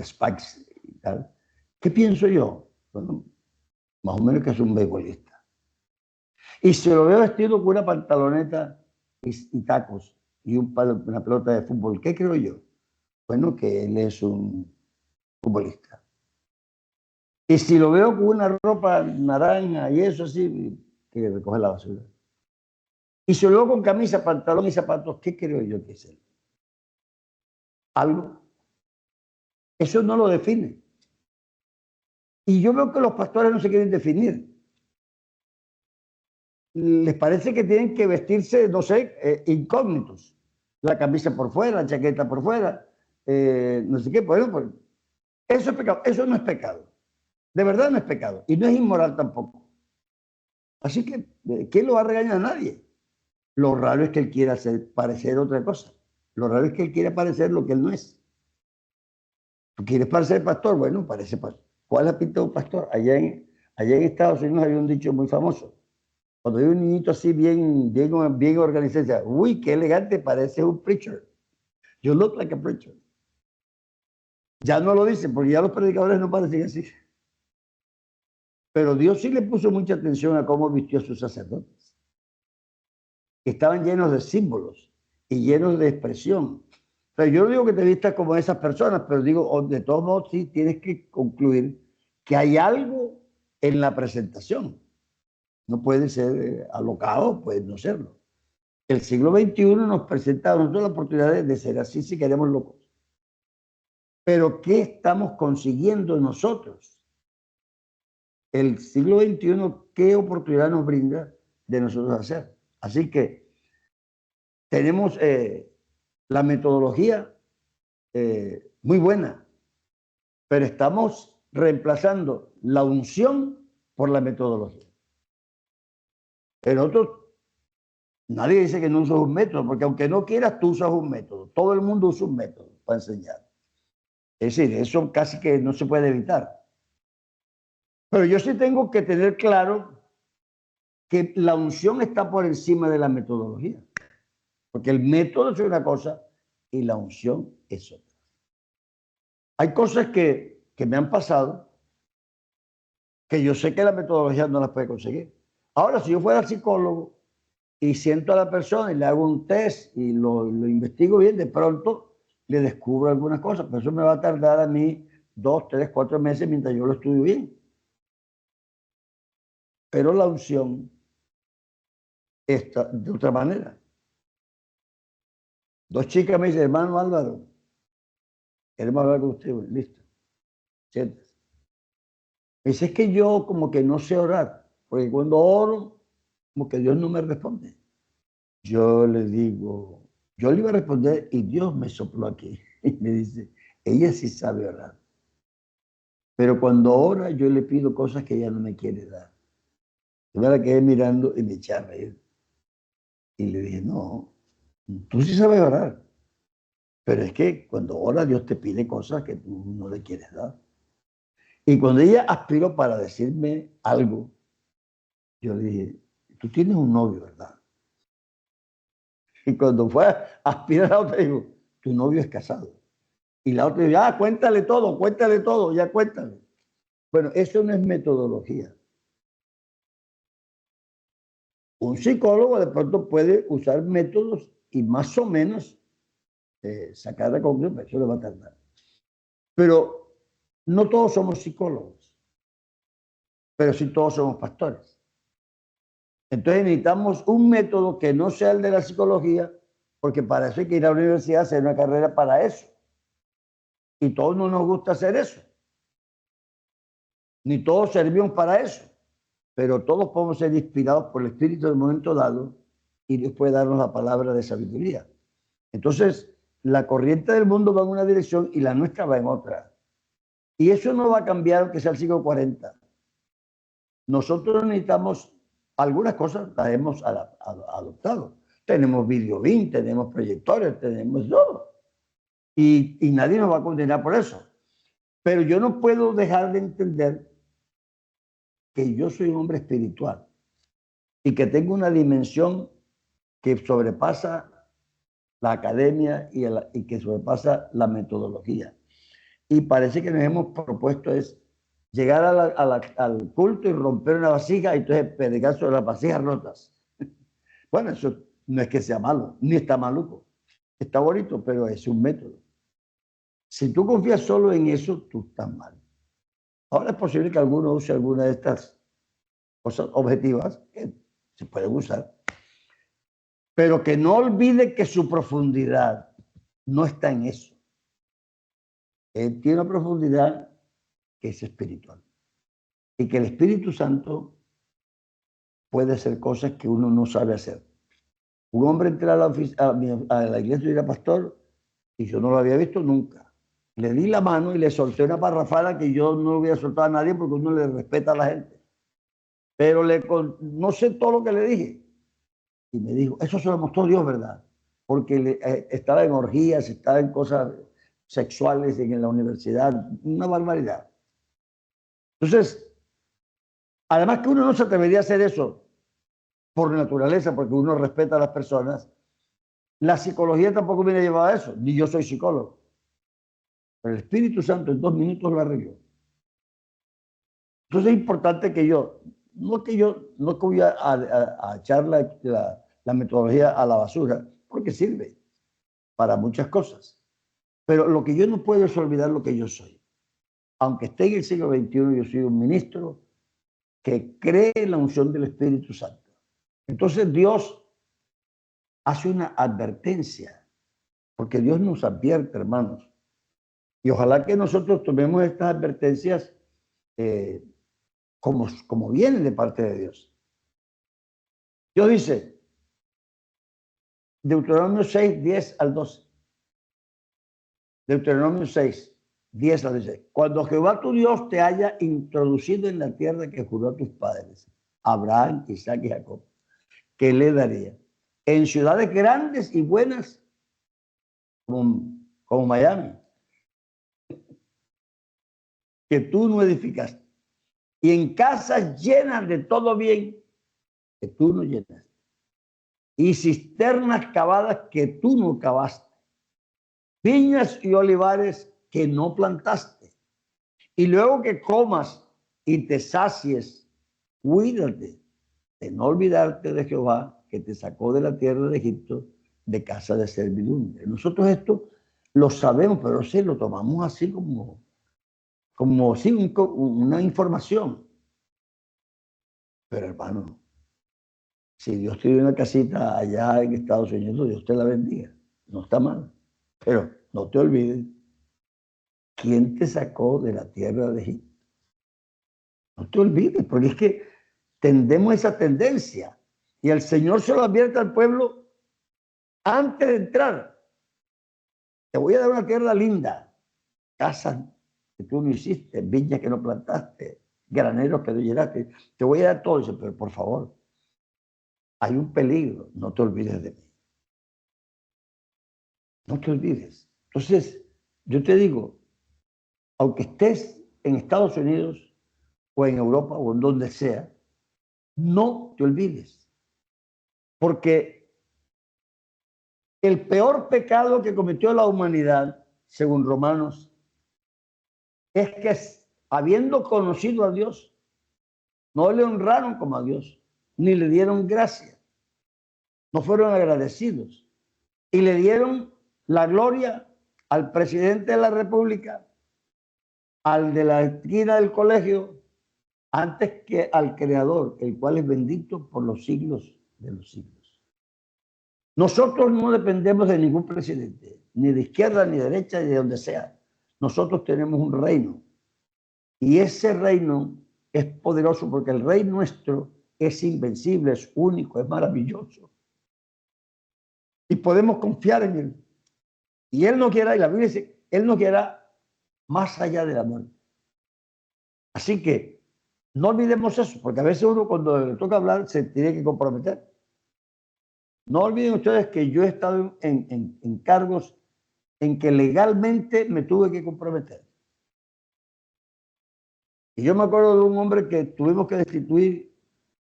Spikes y tal, ¿qué pienso yo? Bueno, más o menos que es un beisbolista. Y si lo veo vestido con una pantaloneta y tacos y una pelota de fútbol, ¿qué creo yo? Bueno, que él es un futbolista. Y si lo veo con una ropa naranja y eso así, que recoge la basura. Y si lo veo con camisa, pantalón y zapatos, ¿qué creo yo que es él? Algo. Eso no lo define. Y yo veo que los pastores no se quieren definir. Les parece que tienen que vestirse, no sé, incógnitos. La camisa por fuera, la chaqueta por fuera, no sé qué. Bueno, pues eso es pecado. Eso no es pecado. De verdad no es pecado. Y no es inmoral tampoco. Así que, ¿quién lo va a regañar? A nadie. Lo raro es que él quiera parecer otra cosa. Lo raro es que él quiere parecer lo que él no es. ¿Tú quieres parecer pastor? Bueno, parece pastor. ¿Cuál es la pinta de un pastor? Allá en Estados Unidos hay un dicho muy famoso. Cuando hay un niñito así bien organizado, dice, uy, qué elegante, parece un preacher. You look like a preacher. Ya no lo dicen, porque ya los predicadores no parecen así. Pero Dios sí le puso mucha atención a cómo vistió a sus sacerdotes. Estaban llenos de símbolos y llenos de expresión. Pero yo no digo que te vistas como esas personas, pero digo, de todos modos sí tienes que concluir que hay algo en la presentación. No puede ser alocado, puede no serlo. El siglo XXI nos presenta a nosotros la oportunidad de ser así si queremos locos. Pero ¿qué estamos consiguiendo nosotros? El siglo XXI, ¿qué oportunidad nos brinda de nosotros hacer? Así que tenemos la metodología muy buena, pero estamos reemplazando la unción por la metodología. En otros, nadie dice que no usas un método, porque aunque no quieras, tú usas un método. Todo el mundo usa un método para enseñar. Es decir, eso casi que no se puede evitar. Pero yo sí tengo que tener claro que la unción está por encima de la metodología. Porque el método es una cosa y la unción es otra. Hay cosas que me han pasado que yo sé que la metodología no las puede conseguir. Ahora, si yo fuera psicólogo y siento a la persona y le hago un test y lo investigo bien, de pronto le descubro algunas cosas, pero eso me va a tardar a mí 2, 3, 4 meses mientras yo lo estudio bien. Pero la unción está de otra manera. Dos chicas me dicen, hermano Álvaro, queremos hablar con usted. Bueno, listo, siéntese. Me dice, es que yo como que no sé orar, porque cuando oro, como que Dios no me responde. Yo le digo, yo le iba a responder y Dios me sopló aquí. Y me dice, ella sí sabe orar. Pero cuando ora, yo le pido cosas que ella no me quiere dar. Yo me la quedé mirando y me eché a reír. Y le dije, no, tú sí sabes orar. Pero es que cuando ora, Dios te pide cosas que tú no le quieres dar. Y cuando ella aspiró para decirme algo, yo le dije, tú tienes un novio, ¿verdad? Y cuando fue a aspirar a la otra, digo, tu novio es casado. Y la otra dijo, ah, cuéntale todo, ya cuéntale. Bueno, eso no es metodología. Un psicólogo de pronto puede usar métodos y más o menos sacar la conclusión, eso le va a tardar. Pero no todos somos psicólogos, pero sí todos somos pastores. Entonces necesitamos un método que no sea el de la psicología, porque para eso hay que ir a la universidad a hacer una carrera para eso. Y todos no nos gusta hacer eso. Ni todos servimos para eso. Pero todos podemos ser inspirados por el Espíritu en el momento dado y Dios puede darnos la palabra de sabiduría. Entonces, la corriente del mundo va en una dirección y la nuestra va en otra. Y eso no va a cambiar aunque sea el siglo 40. Nosotros necesitamos algunas cosas, las hemos adoptado. Tenemos videobeam, tenemos proyectores, tenemos todo. Y nadie nos va a condenar por eso. Pero yo no puedo dejar de entender que yo soy un hombre espiritual y que tengo una dimensión que sobrepasa la academia y que sobrepasa la metodología. Y parece que nos hemos propuesto es llegar al culto y romper una vasija y entonces predicar sobre las vasijas rotas. Bueno, eso no es que sea malo, ni está maluco. Está bonito, pero es un método. Si tú confías solo en eso, tú estás mal. Ahora es posible que alguno use alguna de estas cosas objetivas que se pueden usar, pero que no olvide que su profundidad no está en eso. Él tiene una profundidad que es espiritual y que el Espíritu Santo puede hacer cosas que uno no sabe hacer. Un hombre entra a la iglesia y era pastor y yo no lo había visto nunca. Le di la mano y le solté una parrafada que yo no hubiera soltado a nadie porque uno le respeta a la gente. Pero no sé todo lo que le dije. Y me dijo, eso se lo mostró Dios, ¿verdad? Porque estaba en orgías, estaba en cosas sexuales en la universidad, una barbaridad. Entonces, además que uno no se atrevería a hacer eso por naturaleza, porque uno respeta a las personas, la psicología tampoco viene llevada a eso, ni yo soy psicólogo. Pero el Espíritu Santo en 2 minutos lo arregló. Entonces es importante que no que voy a echar la metodología a la basura, porque sirve para muchas cosas. Pero lo que yo no puedo es olvidar lo que yo soy. Aunque esté en el siglo XXI, yo soy un ministro que cree en la unción del Espíritu Santo. Entonces Dios hace una advertencia, porque Dios nos advierte, hermanos. Y ojalá que nosotros tomemos estas advertencias como vienen de parte de Dios. Dios dice, Deuteronomio 6, 10 al 12. Deuteronomio 6, 10 al 12. Cuando Jehová tu Dios te haya introducido en la tierra que juró a tus padres, Abraham, Isaac y Jacob, que le daría, en ciudades grandes y buenas, como Miami, que tú no edificaste, y en casas llenas de todo bien, que tú no llenaste, y cisternas cavadas que tú no cavaste, viñas y olivares que no plantaste, y luego que comas y te sacies, cuídate de no olvidarte de Jehová, que te sacó de la tierra de Egipto, de casa de servidumbre. Nosotros esto lo sabemos, pero sí lo tomamos así como sí, una información. Pero hermano, si Dios tiene una casita allá en Estados Unidos, Dios te la bendiga. No está mal. Pero no te olvides, ¿quién te sacó de la tierra de Egipto? No te olvides, porque es que tendemos esa tendencia. Y el Señor se lo advierte al pueblo antes de entrar. Te voy a dar una tierra linda, casas que tú no hiciste, viñas que no plantaste, graneros que no llenaste. Te voy a dar todo eso, pero por favor, hay un peligro, no te olvides de mí. No te olvides. Entonces, yo te digo, aunque estés en Estados Unidos o en Europa o en donde sea, no te olvides. Porque El peor pecado que cometió la humanidad, según Romanos, es que habiendo conocido a Dios, no le honraron como a Dios, ni le dieron gracia, no fueron agradecidos y le dieron la gloria al presidente de la República, al de la esquina del colegio, antes que al Creador, el cual es bendito por los siglos de los siglos. Nosotros no dependemos de ningún presidente, ni de izquierda, ni de derecha, ni de donde sea. Nosotros tenemos un reino. Y ese reino es poderoso porque el rey nuestro es invencible, es único, es maravilloso. Y podemos confiar en él. Y él no quiera, y la Biblia dice, él no quiera más allá de la muerte. Así que no olvidemos eso, porque a veces uno cuando le toca hablar se tiene que comprometer. No olviden ustedes que yo he estado en cargos en que legalmente me tuve que comprometer. Y yo me acuerdo de un hombre que tuvimos que destituir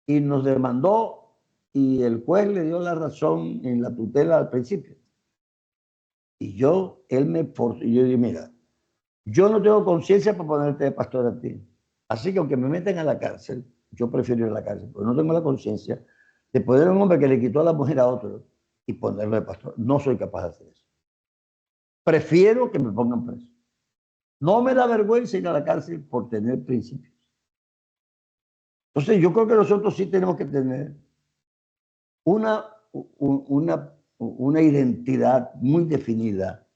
y nos demandó y el juez le dio la razón en la tutela al principio. Y él me forzó, y yo dije, mira, yo no tengo conciencia para ponerte de pastor a ti. Así que aunque me meten a la cárcel, yo prefiero ir a la cárcel, porque no tengo la conciencia de poner a un hombre que le quitó a la mujer a otro y ponerlo de pastor. No soy capaz de hacer eso. Prefiero que me pongan preso. No me da vergüenza ir a la cárcel por tener principios. Entonces yo creo que nosotros sí tenemos que tener una identidad muy definida,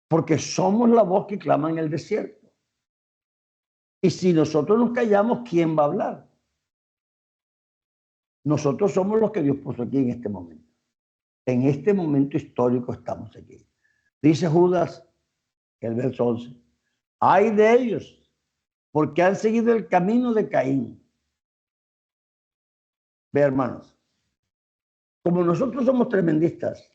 porque somos la voz que clama en el desierto. Y si nosotros nos callamos, ¿quién va a hablar? Nosotros somos los que Dios puso aquí en este momento. En este momento histórico estamos aquí. Dice Judas, el verso 11, ay de ellos, porque han seguido el camino de Caín. Ve, hermanos, como nosotros somos tremendistas,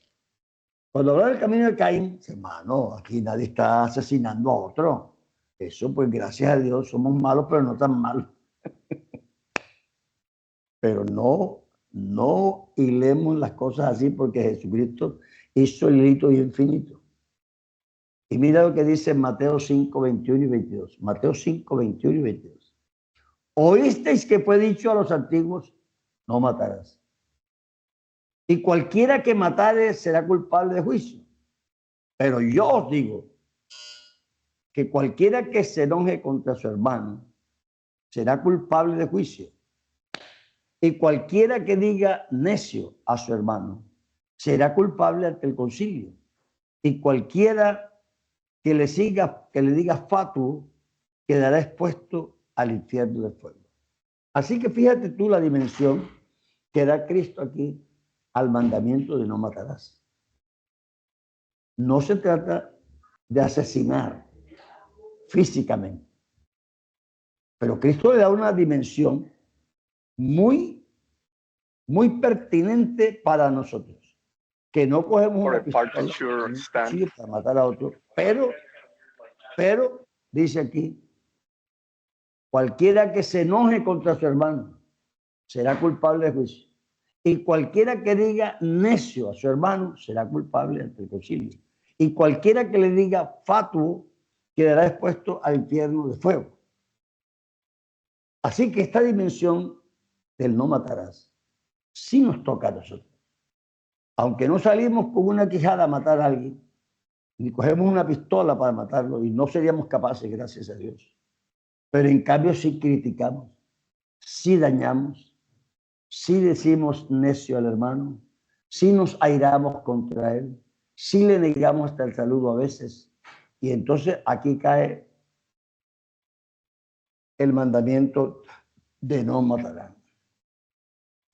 cuando habla del camino de Caín, hermano, aquí nadie está asesinando a otro. Eso, pues, gracias a Dios, somos malos, pero no tan malos. Pero no hilemos las cosas así, porque Jesucristo hizo el hito y infinito. Y mira lo que dice Mateo 5, 21 y 22. Mateo 5, 21 y 22. Oísteis que fue dicho a los antiguos, no matarás. Y cualquiera que matare será culpable de juicio. Pero yo os digo que cualquiera que se enoje contra su hermano será culpable de juicio. Y cualquiera que diga necio a su hermano será culpable ante el concilio. Y cualquiera que le diga fatuo quedará expuesto al infierno de fuego. Así que fíjate tú la dimensión que da Cristo aquí al mandamiento de no matarás. No se trata de asesinar físicamente, pero Cristo le da una dimensión muy, muy pertinente para nosotros, que no cogemos una pistola para matar a otro, pero dice aquí, cualquiera que se enoje contra su hermano será culpable de juicio. Y cualquiera que diga necio a su hermano será culpable ante el concilio. Y cualquiera que le diga fatuo quedará expuesto al infierno de fuego. Así que esta dimensión del no matarás sí nos toca a nosotros. Aunque no salimos con una quijada a matar a alguien, ni cogemos una pistola para matarlo, y no seríamos capaces, gracias a Dios. Pero en cambio sí criticamos, sí dañamos, sí decimos necio al hermano, sí nos airamos contra él, sí le negamos hasta el saludo a veces. Y entonces aquí cae el mandamiento de no matarán.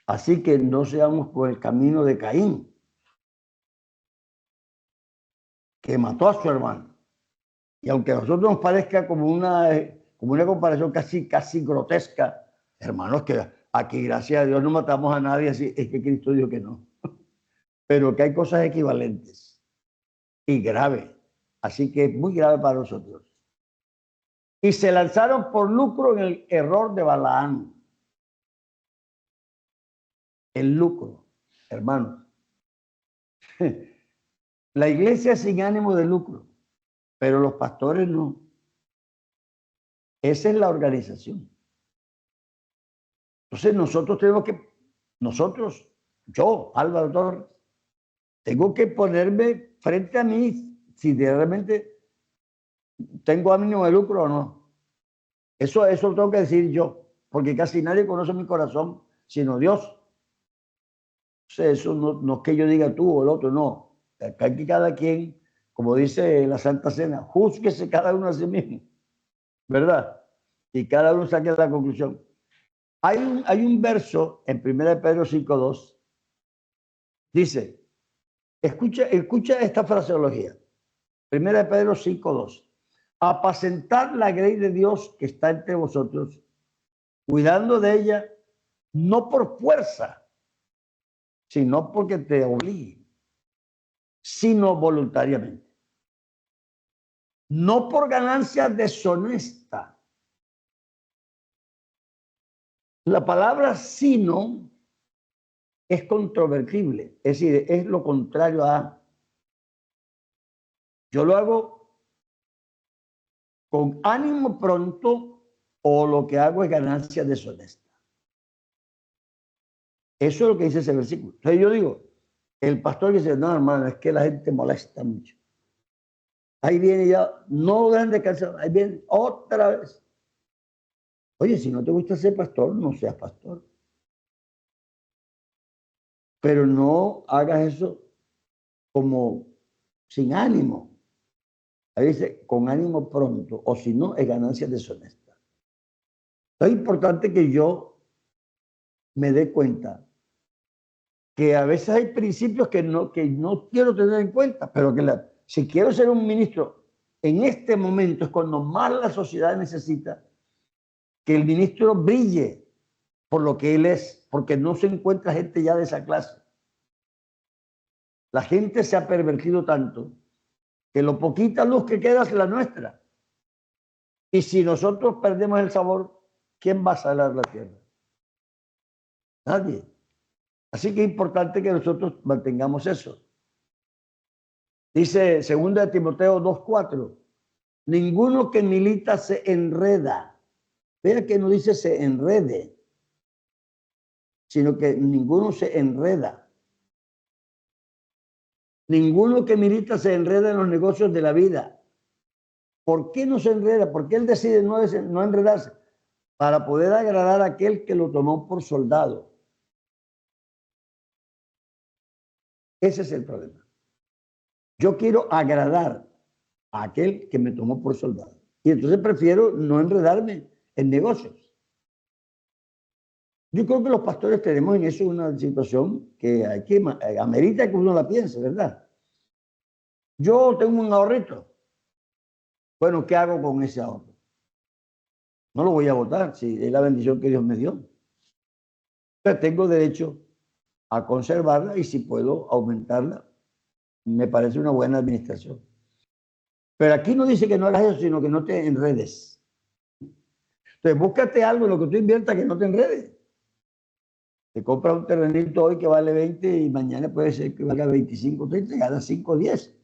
Así que no seamos por el camino de Caín, que mató a su hermano. Y aunque a nosotros nos parezca como una comparación casi grotesca, hermanos, que aquí gracias a Dios no matamos a nadie, así es que Cristo dijo que no. Pero que hay cosas equivalentes y graves. Así que es muy grave para nosotros. Y se lanzaron por lucro en el error de Balaán. El lucro, hermanos. La iglesia es sin ánimo de lucro, pero los pastores no. Esa es la organización. Entonces yo, Álvaro Torres, tengo que ponerme frente a mí si realmente tengo ánimo de lucro o no. Eso lo tengo que decir yo, porque casi nadie conoce mi corazón, sino Dios. O sea, eso no es que yo diga tú o el otro, no. Acá que cada quien, como dice la Santa Cena, júzguese cada uno a sí mismo, ¿verdad? Y cada uno saque la conclusión. Hay un verso en 1 Pedro 5:2, dice, escucha esta fraseología, 1 Pedro 5:2, apacentar la grey de Dios que está entre vosotros, cuidando de ella, no por fuerza, sino porque te obligue, sino voluntariamente. No por ganancia deshonesta. La palabra sino es controvertible, es decir, es lo contrario a yo lo hago con ánimo pronto o lo que hago es ganancia deshonesta. Eso es lo que dice ese versículo. Entonces yo digo, el pastor que dice, no, hermano, es que la gente molesta mucho. Ahí viene ya, no dejan de descansar, ahí viene otra vez. Oye, si no te gusta ser pastor, no seas pastor. Pero no hagas eso como sin ánimo. Ahí dice, con ánimo pronto, o si no, es ganancia deshonesta. Es importante que yo me dé cuenta que a veces hay principios que no quiero tener en cuenta, pero que si quiero ser un ministro, en este momento es cuando más la sociedad necesita que el ministro brille por lo que él es, porque no se encuentra gente ya de esa clase. La gente se ha pervertido tanto que lo poquita luz que queda es la nuestra. Y si nosotros perdemos el sabor, ¿quién va a salar la tierra? Nadie. Así que es importante que nosotros mantengamos eso. Dice 2 Timoteo 2:4, ninguno que milita se enreda. Vea que no dice se enrede, sino que ninguno se enreda. Ninguno que milita se enreda en los negocios de la vida. ¿Por qué no se enreda? ¿Por qué él decide no enredarse? Para poder agradar a aquel que lo tomó por soldado. Ese es el problema. Yo quiero agradar a aquel que me tomó por soldado. Y entonces prefiero no enredarme en negocios. Yo creo que los pastores tenemos en eso una situación que amerita que uno la piense, ¿verdad? Yo tengo un ahorrito. Bueno, ¿qué hago con ese ahorro? No lo voy a votar, si es la bendición que Dios me dio. Pero tengo derecho a conservarla y si puedo aumentarla, me parece una buena administración. Pero aquí no dice que no hagas eso, sino que no te enredes. Entonces, búscate algo en lo que tú inviertas que no te enredes. Te compras un terrenito hoy que vale 20 y mañana puede ser que valga 25, 30, ganas 5, 10.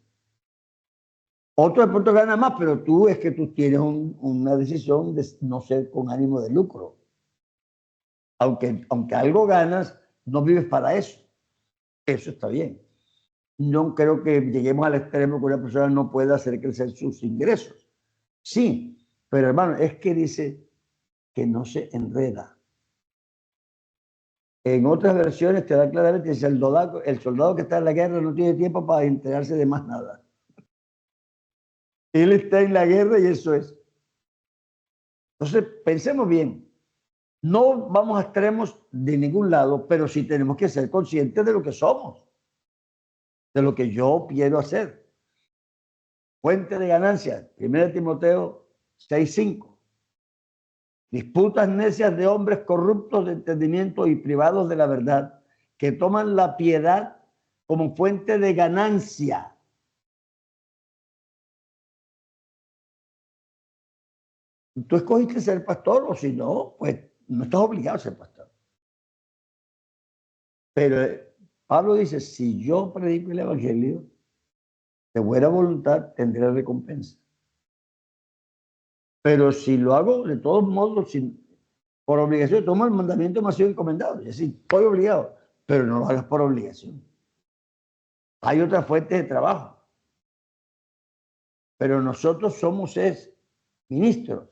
Otro de pronto gana más, pero tú tienes una decisión de no ser con ánimo de lucro. Aunque algo ganas, no vives para eso. Eso está bien. No creo que lleguemos al extremo que una persona no pueda hacer crecer sus ingresos. Sí, pero hermano, es que dice que no se enreda. En otras versiones te da claramente, dice, el soldado que está en la guerra no tiene tiempo para enterarse de más nada. Él está en la guerra y eso es. Entonces, pensemos bien. No vamos a extremos de ningún lado, pero sí tenemos que ser conscientes de lo que somos, de lo que yo quiero hacer. Fuente de ganancias, 1 Timoteo 6:5. Disputas necias de hombres corruptos de entendimiento y privados de la verdad, que toman la piedad como fuente de ganancia. Tú escogiste ser pastor o si no, pues no estás obligado a ser pastor. Pero Pablo dice, si yo predico el evangelio, de buena voluntad, tendré recompensa. Pero si lo hago de todos modos, por obligación, tomo el mandamiento, me ha sido encomendado. Es decir, estoy obligado, pero no lo hagas por obligación. Hay otras fuentes de trabajo. Pero nosotros somos ministros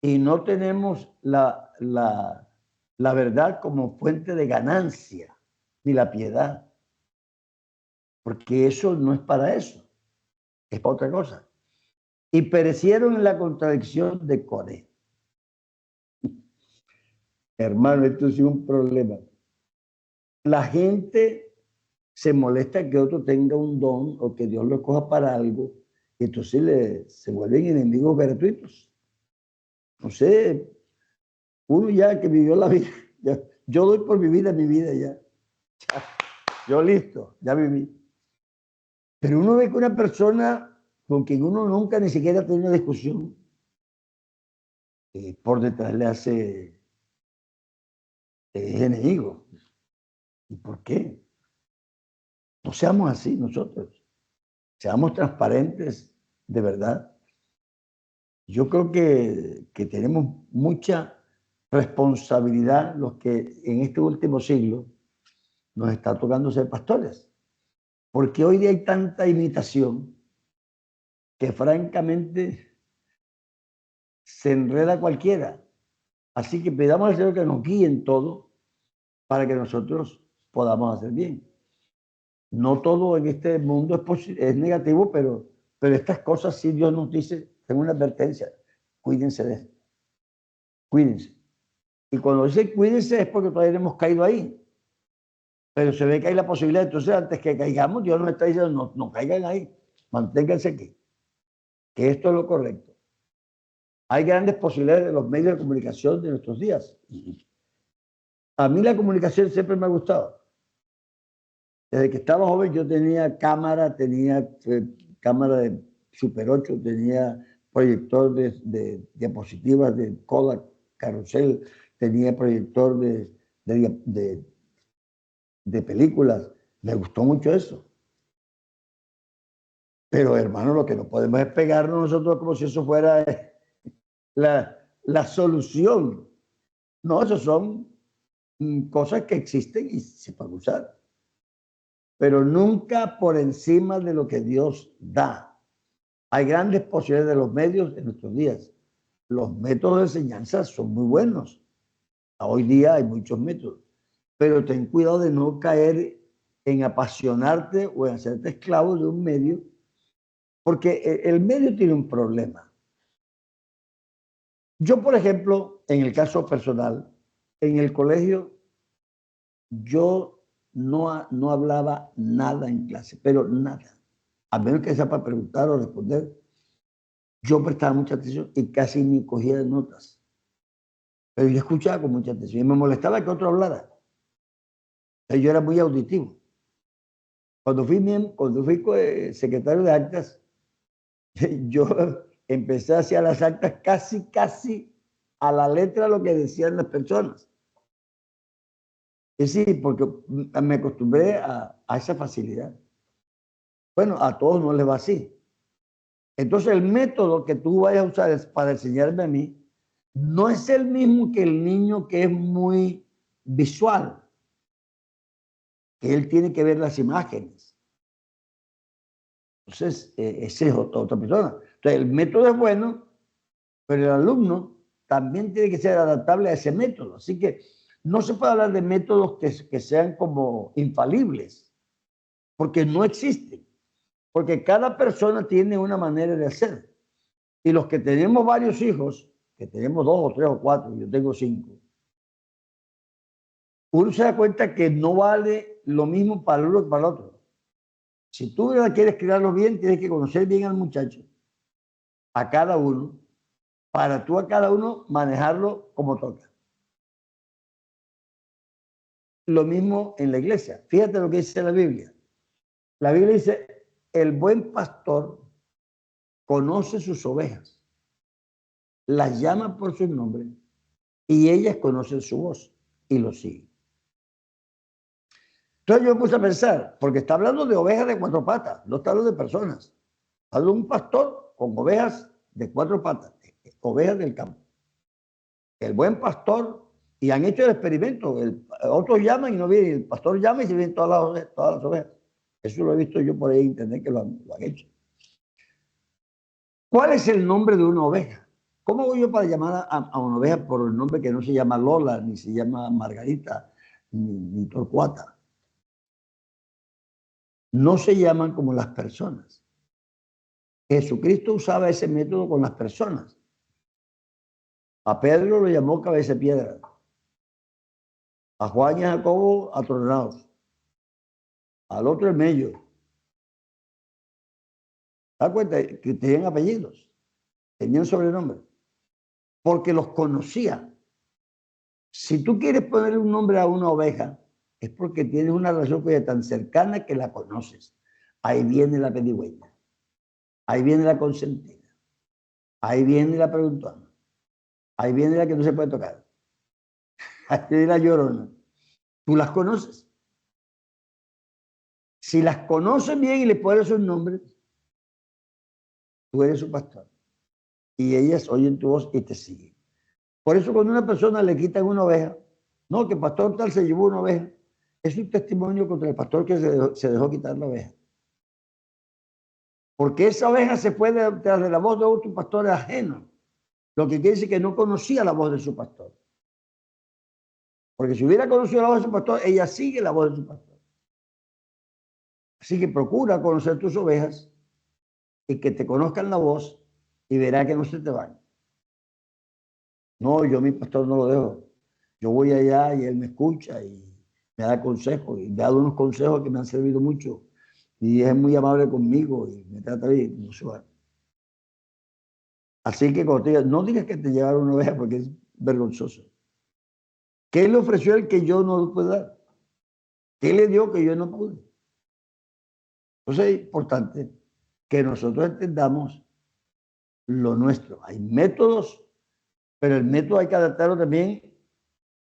y no tenemos la verdad como fuente de ganancia, ni la piedad. Porque eso no es para eso, es para otra cosa. Y perecieron en la contradicción de Coré. Hermano, esto es un problema. La gente se molesta que otro tenga un don o que Dios lo escoja para algo, y entonces se vuelven enemigos gratuitos. No sé, uno ya que vivió la vida, yo doy por vivir mi vida ya. Yo listo, ya viví. Pero uno ve que una persona con quien uno nunca ni siquiera tiene una discusión, por detrás le hace enemigo. ¿Y por qué? No seamos así nosotros. Seamos transparentes de verdad. Yo creo que tenemos mucha responsabilidad los que en este último siglo nos está tocando ser pastores. Porque hoy día hay tanta imitación que francamente se enreda cualquiera. Así que pidamos al Señor que nos guíe en todo para que nosotros podamos hacer bien. No todo en este mundo es negativo, pero estas cosas sí Dios nos dice, tengo una advertencia, cuídense de esto, cuídense. Y cuando dice cuídense es porque todavía no hemos caído ahí. Pero se ve que hay la posibilidad, entonces antes que caigamos, Dios nos está diciendo, no caigan ahí, manténganse aquí, que esto es lo correcto. Hay grandes posibilidades de los medios de comunicación de nuestros días. A mí la comunicación siempre me ha gustado. Desde que estaba joven yo tenía cámara de Super 8, tenía proyector de diapositivas de Kodak, carrusel, tenía proyector de películas. Me gustó mucho eso. Pero hermano, lo que no podemos es pegarnos nosotros como si eso fuera la solución. No, eso son cosas que existen y se pueden usar. Pero nunca por encima de lo que Dios da. Hay grandes posibilidades de los medios en nuestros días. Los métodos de enseñanza son muy buenos. Hoy día hay muchos métodos. Pero ten cuidado de no caer en apasionarte o en hacerte esclavo de un medio, porque el medio tiene un problema. Yo, por ejemplo, en el caso personal, en el colegio, yo no hablaba nada en clase, pero nada. A menos que sea para preguntar o responder, yo prestaba mucha atención y casi ni cogía notas. Pero yo escuchaba con mucha atención y me molestaba que otro hablara. Yo era muy auditivo. Cuando fui secretario de actas, yo empecé a hacer las actas casi a la letra lo que decían las personas. Es decir, porque me acostumbré a esa facilidad. Bueno, a todos no les va así. Entonces el método que tú vayas a usar para enseñarme a mí no es el mismo que el niño que es muy visual, que él tiene que ver las imágenes. Entonces, ese es otra persona. Entonces, el método es bueno, pero el alumno también tiene que ser adaptable a ese método. Así que no se puede hablar de métodos que sean como infalibles, porque no existen. Porque cada persona tiene una manera de hacer. Y los que tenemos varios hijos, que tenemos 2 o 3 o 4, yo tengo 5, uno se da cuenta que no vale lo mismo para uno que para el otro. Si tú quieres criarlo bien, tienes que conocer bien al muchacho, a cada uno, para tú a cada uno manejarlo como toca. Lo mismo en la iglesia. Fíjate lo que dice la Biblia. La Biblia dice, el buen pastor conoce sus ovejas, las llama por su nombre y ellas conocen su voz y lo siguen. Entonces yo me puse a pensar, porque está hablando de ovejas de 4 patas, no está hablando de personas. Habla de un pastor con ovejas de 4 patas, ovejas del campo. El buen pastor, y han hecho el experimento, otros llaman y no vienen, el pastor llama y se vienen todas las ovejas. Eso lo he visto yo por ahí en internet que lo han hecho. ¿Cuál es el nombre de una oveja? ¿Cómo voy yo para llamar a una oveja por el nombre que no se llama Lola, ni se llama Margarita, ni Torcuata? No se llaman como las personas. Jesucristo usaba ese método con las personas. A Pedro lo llamó cabeza de piedra. A Juan y a Jacobo atronados. Al otro el medio. ¿Te das cuenta? Que tenían apellidos. Tenían sobrenombre. Porque los conocía. Si tú quieres ponerle un nombre a una oveja, es porque tienes una relación con ella tan cercana que la conoces. Ahí viene la pedigüeña. Ahí viene la consentida. Ahí viene la preguntona. Ahí viene la que no se puede tocar. Ahí viene la llorona. Tú las conoces. Si las conoces bien y le pones sus nombres, tú eres su pastor. Y ellas oyen tu voz y te siguen. Por eso cuando a una persona le quitan una oveja, no, que el pastor tal se llevó una oveja, es un testimonio contra el pastor que se dejó quitar la oveja. Porque esa oveja se fue detrás de la voz de otro pastor ajeno. Lo que quiere decir que no conocía la voz de su pastor. Porque si hubiera conocido la voz de su pastor, ella sigue la voz de su pastor. Así que procura conocer tus ovejas y que te conozcan la voz y verá que no se te van. No, yo a mi pastor no lo dejo. Yo voy allá y él me escucha y me da consejos. Y me ha dado unos consejos que me han servido mucho. Y es muy amable conmigo y me trata bien. Así que cuando te digas, no digas que te llevaron una oveja porque es vergonzoso. ¿Qué le ofreció el que yo no pude dar? ¿Qué le dio que yo no pude? Entonces es importante que nosotros entendamos lo nuestro. Hay métodos, pero el método hay que adaptarlo también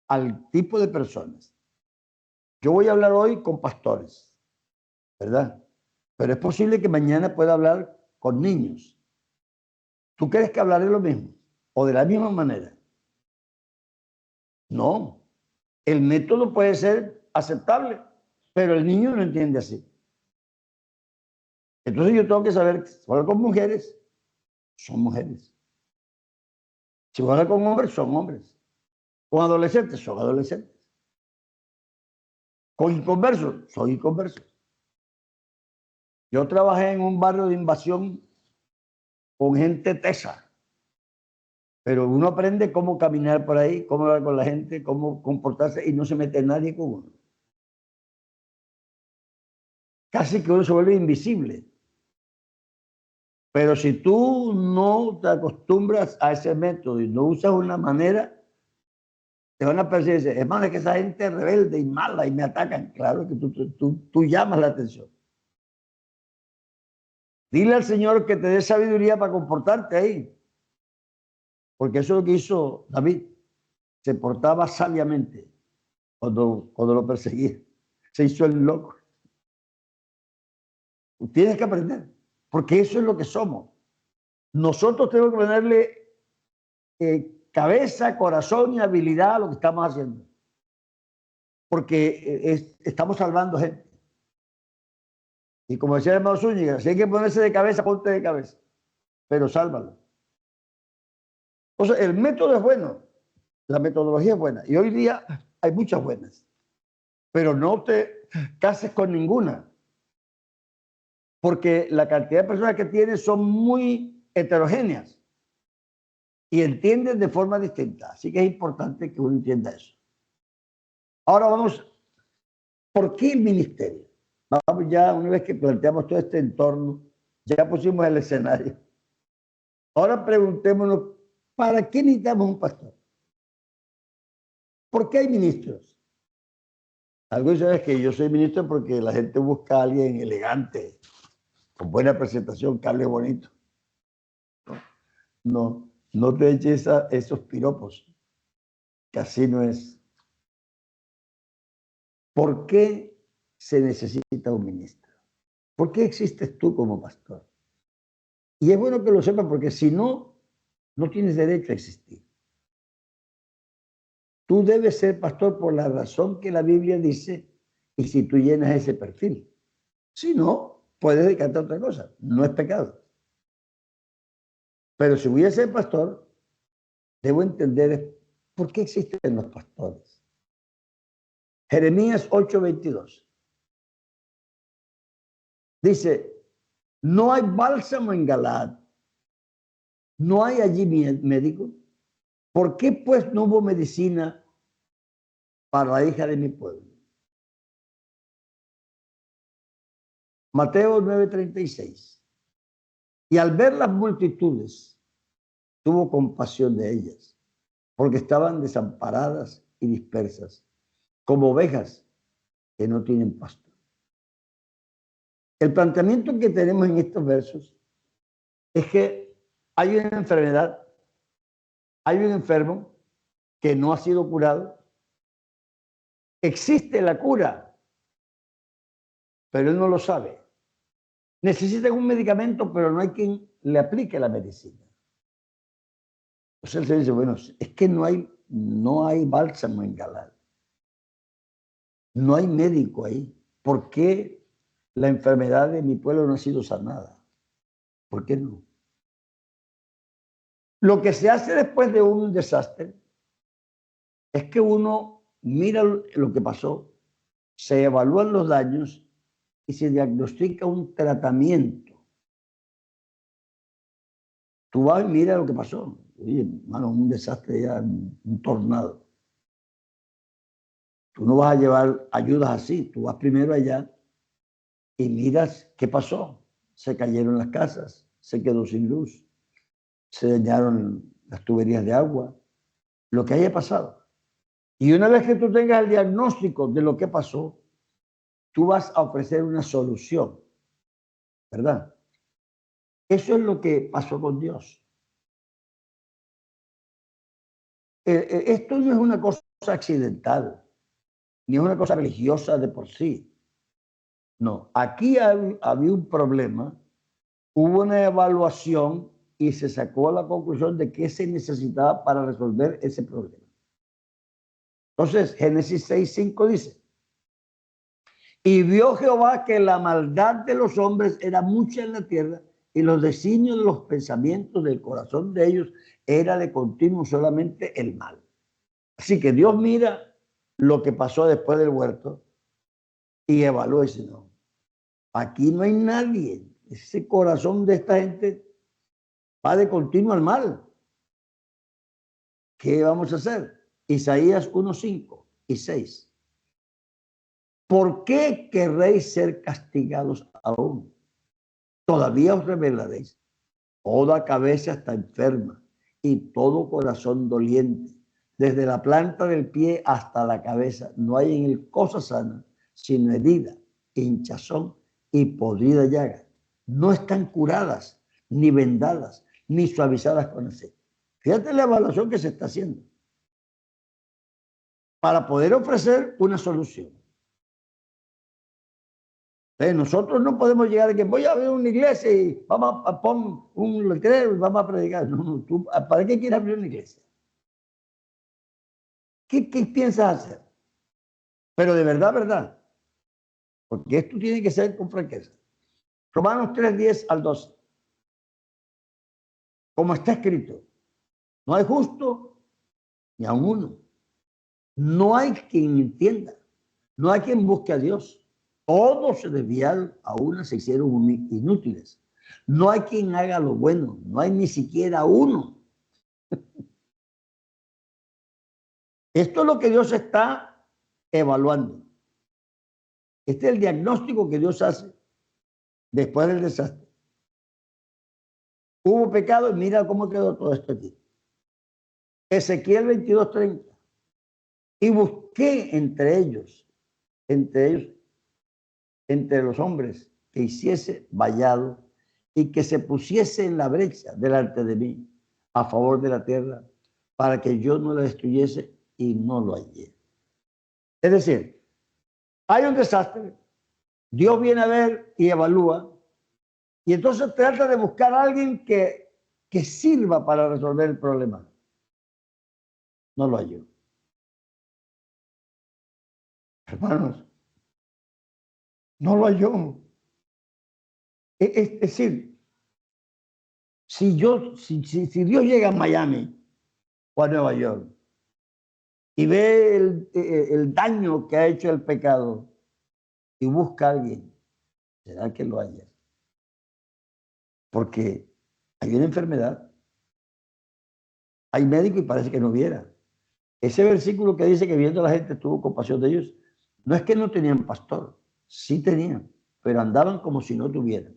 al tipo de personas. Yo voy a hablar hoy con pastores, ¿verdad? Pero es posible que mañana pueda hablar con niños. ¿Tú crees que hablaré lo mismo? ¿O de la misma manera? No. El método puede ser aceptable, pero el niño no entiende así. Entonces yo tengo que saber que si voy a hablar con mujeres, son mujeres. Si voy a hablar con hombres, son hombres. Con adolescentes, son adolescentes. Con inconversos, son inconversos. Yo trabajé en un barrio de invasión con gente tesa, pero uno aprende cómo caminar por ahí, cómo hablar con la gente, cómo comportarse y no se mete nadie con uno. Casi que uno se vuelve invisible. Pero si tú no te acostumbras a ese método y no usas una manera, te van a percibir. Es más, es que esa gente es rebelde y mala y me atacan. Claro que tú llamas la atención. Dile al Señor que te dé sabiduría para comportarte ahí. Porque eso es lo que hizo David. Se portaba sabiamente cuando lo perseguía. Se hizo el loco. Tienes que aprender. Porque eso es lo que somos. Nosotros tenemos que ponerle cabeza, corazón y habilidad a lo que estamos haciendo. Porque estamos salvando gente. Y como decía el hermano Zúñiga, si hay que ponerse de cabeza, ponte de cabeza. Pero sálvalo. Entonces, el método es bueno. La metodología es buena. Y hoy día hay muchas buenas. Pero no te cases con ninguna. Porque la cantidad de personas que tienes son muy heterogéneas. Y entienden de forma distinta. Así que es importante que uno entienda eso. Ahora vamos, ¿por qué el ministerio? Vamos ya, una vez que planteamos todo este entorno, ya pusimos el escenario. Ahora preguntémonos, ¿para qué necesitamos un pastor? ¿Por qué hay ministros? Algo es que yo soy ministro porque la gente busca a alguien elegante, con buena presentación, que hable bonito. No te eches esos piropos, que así no es. ¿Por qué se necesita un ministro? ¿Por qué existes tú como pastor? Y es bueno que lo sepas porque si no, no tienes derecho a existir. Tú debes ser pastor por la razón que la Biblia dice y si tú llenas ese perfil. Si no, puedes dedicarte a otra cosa. No es pecado. Pero si voy a ser pastor, debo entender por qué existen los pastores. Jeremías 8:22. Dice, no hay bálsamo en Galaad, no hay allí médico. ¿Por qué pues no hubo medicina para la hija de mi pueblo? Mateo 9:36. Y al ver las multitudes, tuvo compasión de ellas, porque estaban desamparadas y dispersas, como ovejas que no tienen pasto. El planteamiento que tenemos en estos versos es que hay una enfermedad, hay un enfermo que no ha sido curado, existe la cura, pero él no lo sabe. Necesita un medicamento, pero no hay quien le aplique la medicina. Entonces él se dice, bueno, es que no hay bálsamo en Galaad. No hay médico ahí. ¿Por qué la enfermedad de mi pueblo no ha sido sanada? ¿Por qué no? Lo que se hace después de un desastre es que uno mira lo que pasó, se evalúan los daños y se diagnostica un tratamiento. Tú vas y mira lo que pasó. Oye, hermano, un desastre ya, un tornado. Tú no vas a llevar ayudas así, tú vas primero allá y miras qué pasó. Se cayeron las casas, se quedó sin luz, se dañaron las tuberías de agua, lo que haya pasado. Y una vez que tú tengas el diagnóstico de lo que pasó, tú vas a ofrecer una solución, ¿verdad? Eso es lo que pasó con Dios. Esto no es una cosa accidental, ni es una cosa religiosa de por sí. No, aquí había un problema, hubo una evaluación y se sacó la conclusión de qué se necesitaba para resolver ese problema. Entonces, Génesis 6:5 dice, y vio Jehová que la maldad de los hombres era mucha en la tierra y los designios de los pensamientos del corazón de ellos era de continuo solamente el mal. Así que Dios mira lo que pasó después del huerto y evalúa y dice, no, aquí no hay nadie. Ese corazón de esta gente va de continuo al mal. ¿Qué vamos a hacer? Isaías 1:5 y 6. ¿Por qué querréis ser castigados aún? Todavía os rebelaréis. Toda cabeza está enferma y todo corazón doliente. Desde la planta del pie hasta la cabeza no hay en él cosa sana, sino herida, hinchazón y podrida llaga. No están curadas, ni vendadas, ni suavizadas con aceite. Fíjate la evaluación que se está haciendo para poder ofrecer una solución. Nosotros no podemos llegar a que voy a ver una iglesia y vamos a poner un letrero y vamos a predicar. No, tú, ¿para qué quieres abrir una iglesia? ¿Qué piensas hacer? Pero de verdad, verdad. Porque esto tiene que ser con franqueza. Romanos 3:10-12. Como está escrito, no hay justo ni a uno. No hay quien entienda. No hay quien busque a Dios. Todos se desviaron, a una se hicieron inútiles. No hay quien haga lo bueno. No hay ni siquiera uno. Esto es lo que Dios está evaluando. Este es el diagnóstico que Dios hace después del desastre. Hubo pecado y mira cómo quedó todo esto aquí. Ezequiel 22:30. Y busqué entre los hombres, que hiciese vallado y que se pusiese en la brecha delante de mí a favor de la tierra para que yo no la destruyese y no lo hallé. Es decir, hay un desastre, Dios viene a ver y evalúa. Y entonces trata de buscar a alguien que sirva para resolver el problema. No lo halló. Hermanos, no lo halló. Es decir, si Dios llega a Miami o a Nueva York y ve el daño que ha hecho el pecado y busca a alguien, será que lo haya. Porque hay una enfermedad, hay médico y parece que no hubiera. Ese versículo que dice que viendo la gente tuvo compasión de ellos, no es que no tenían pastor, sí tenían, pero andaban como si no tuvieran.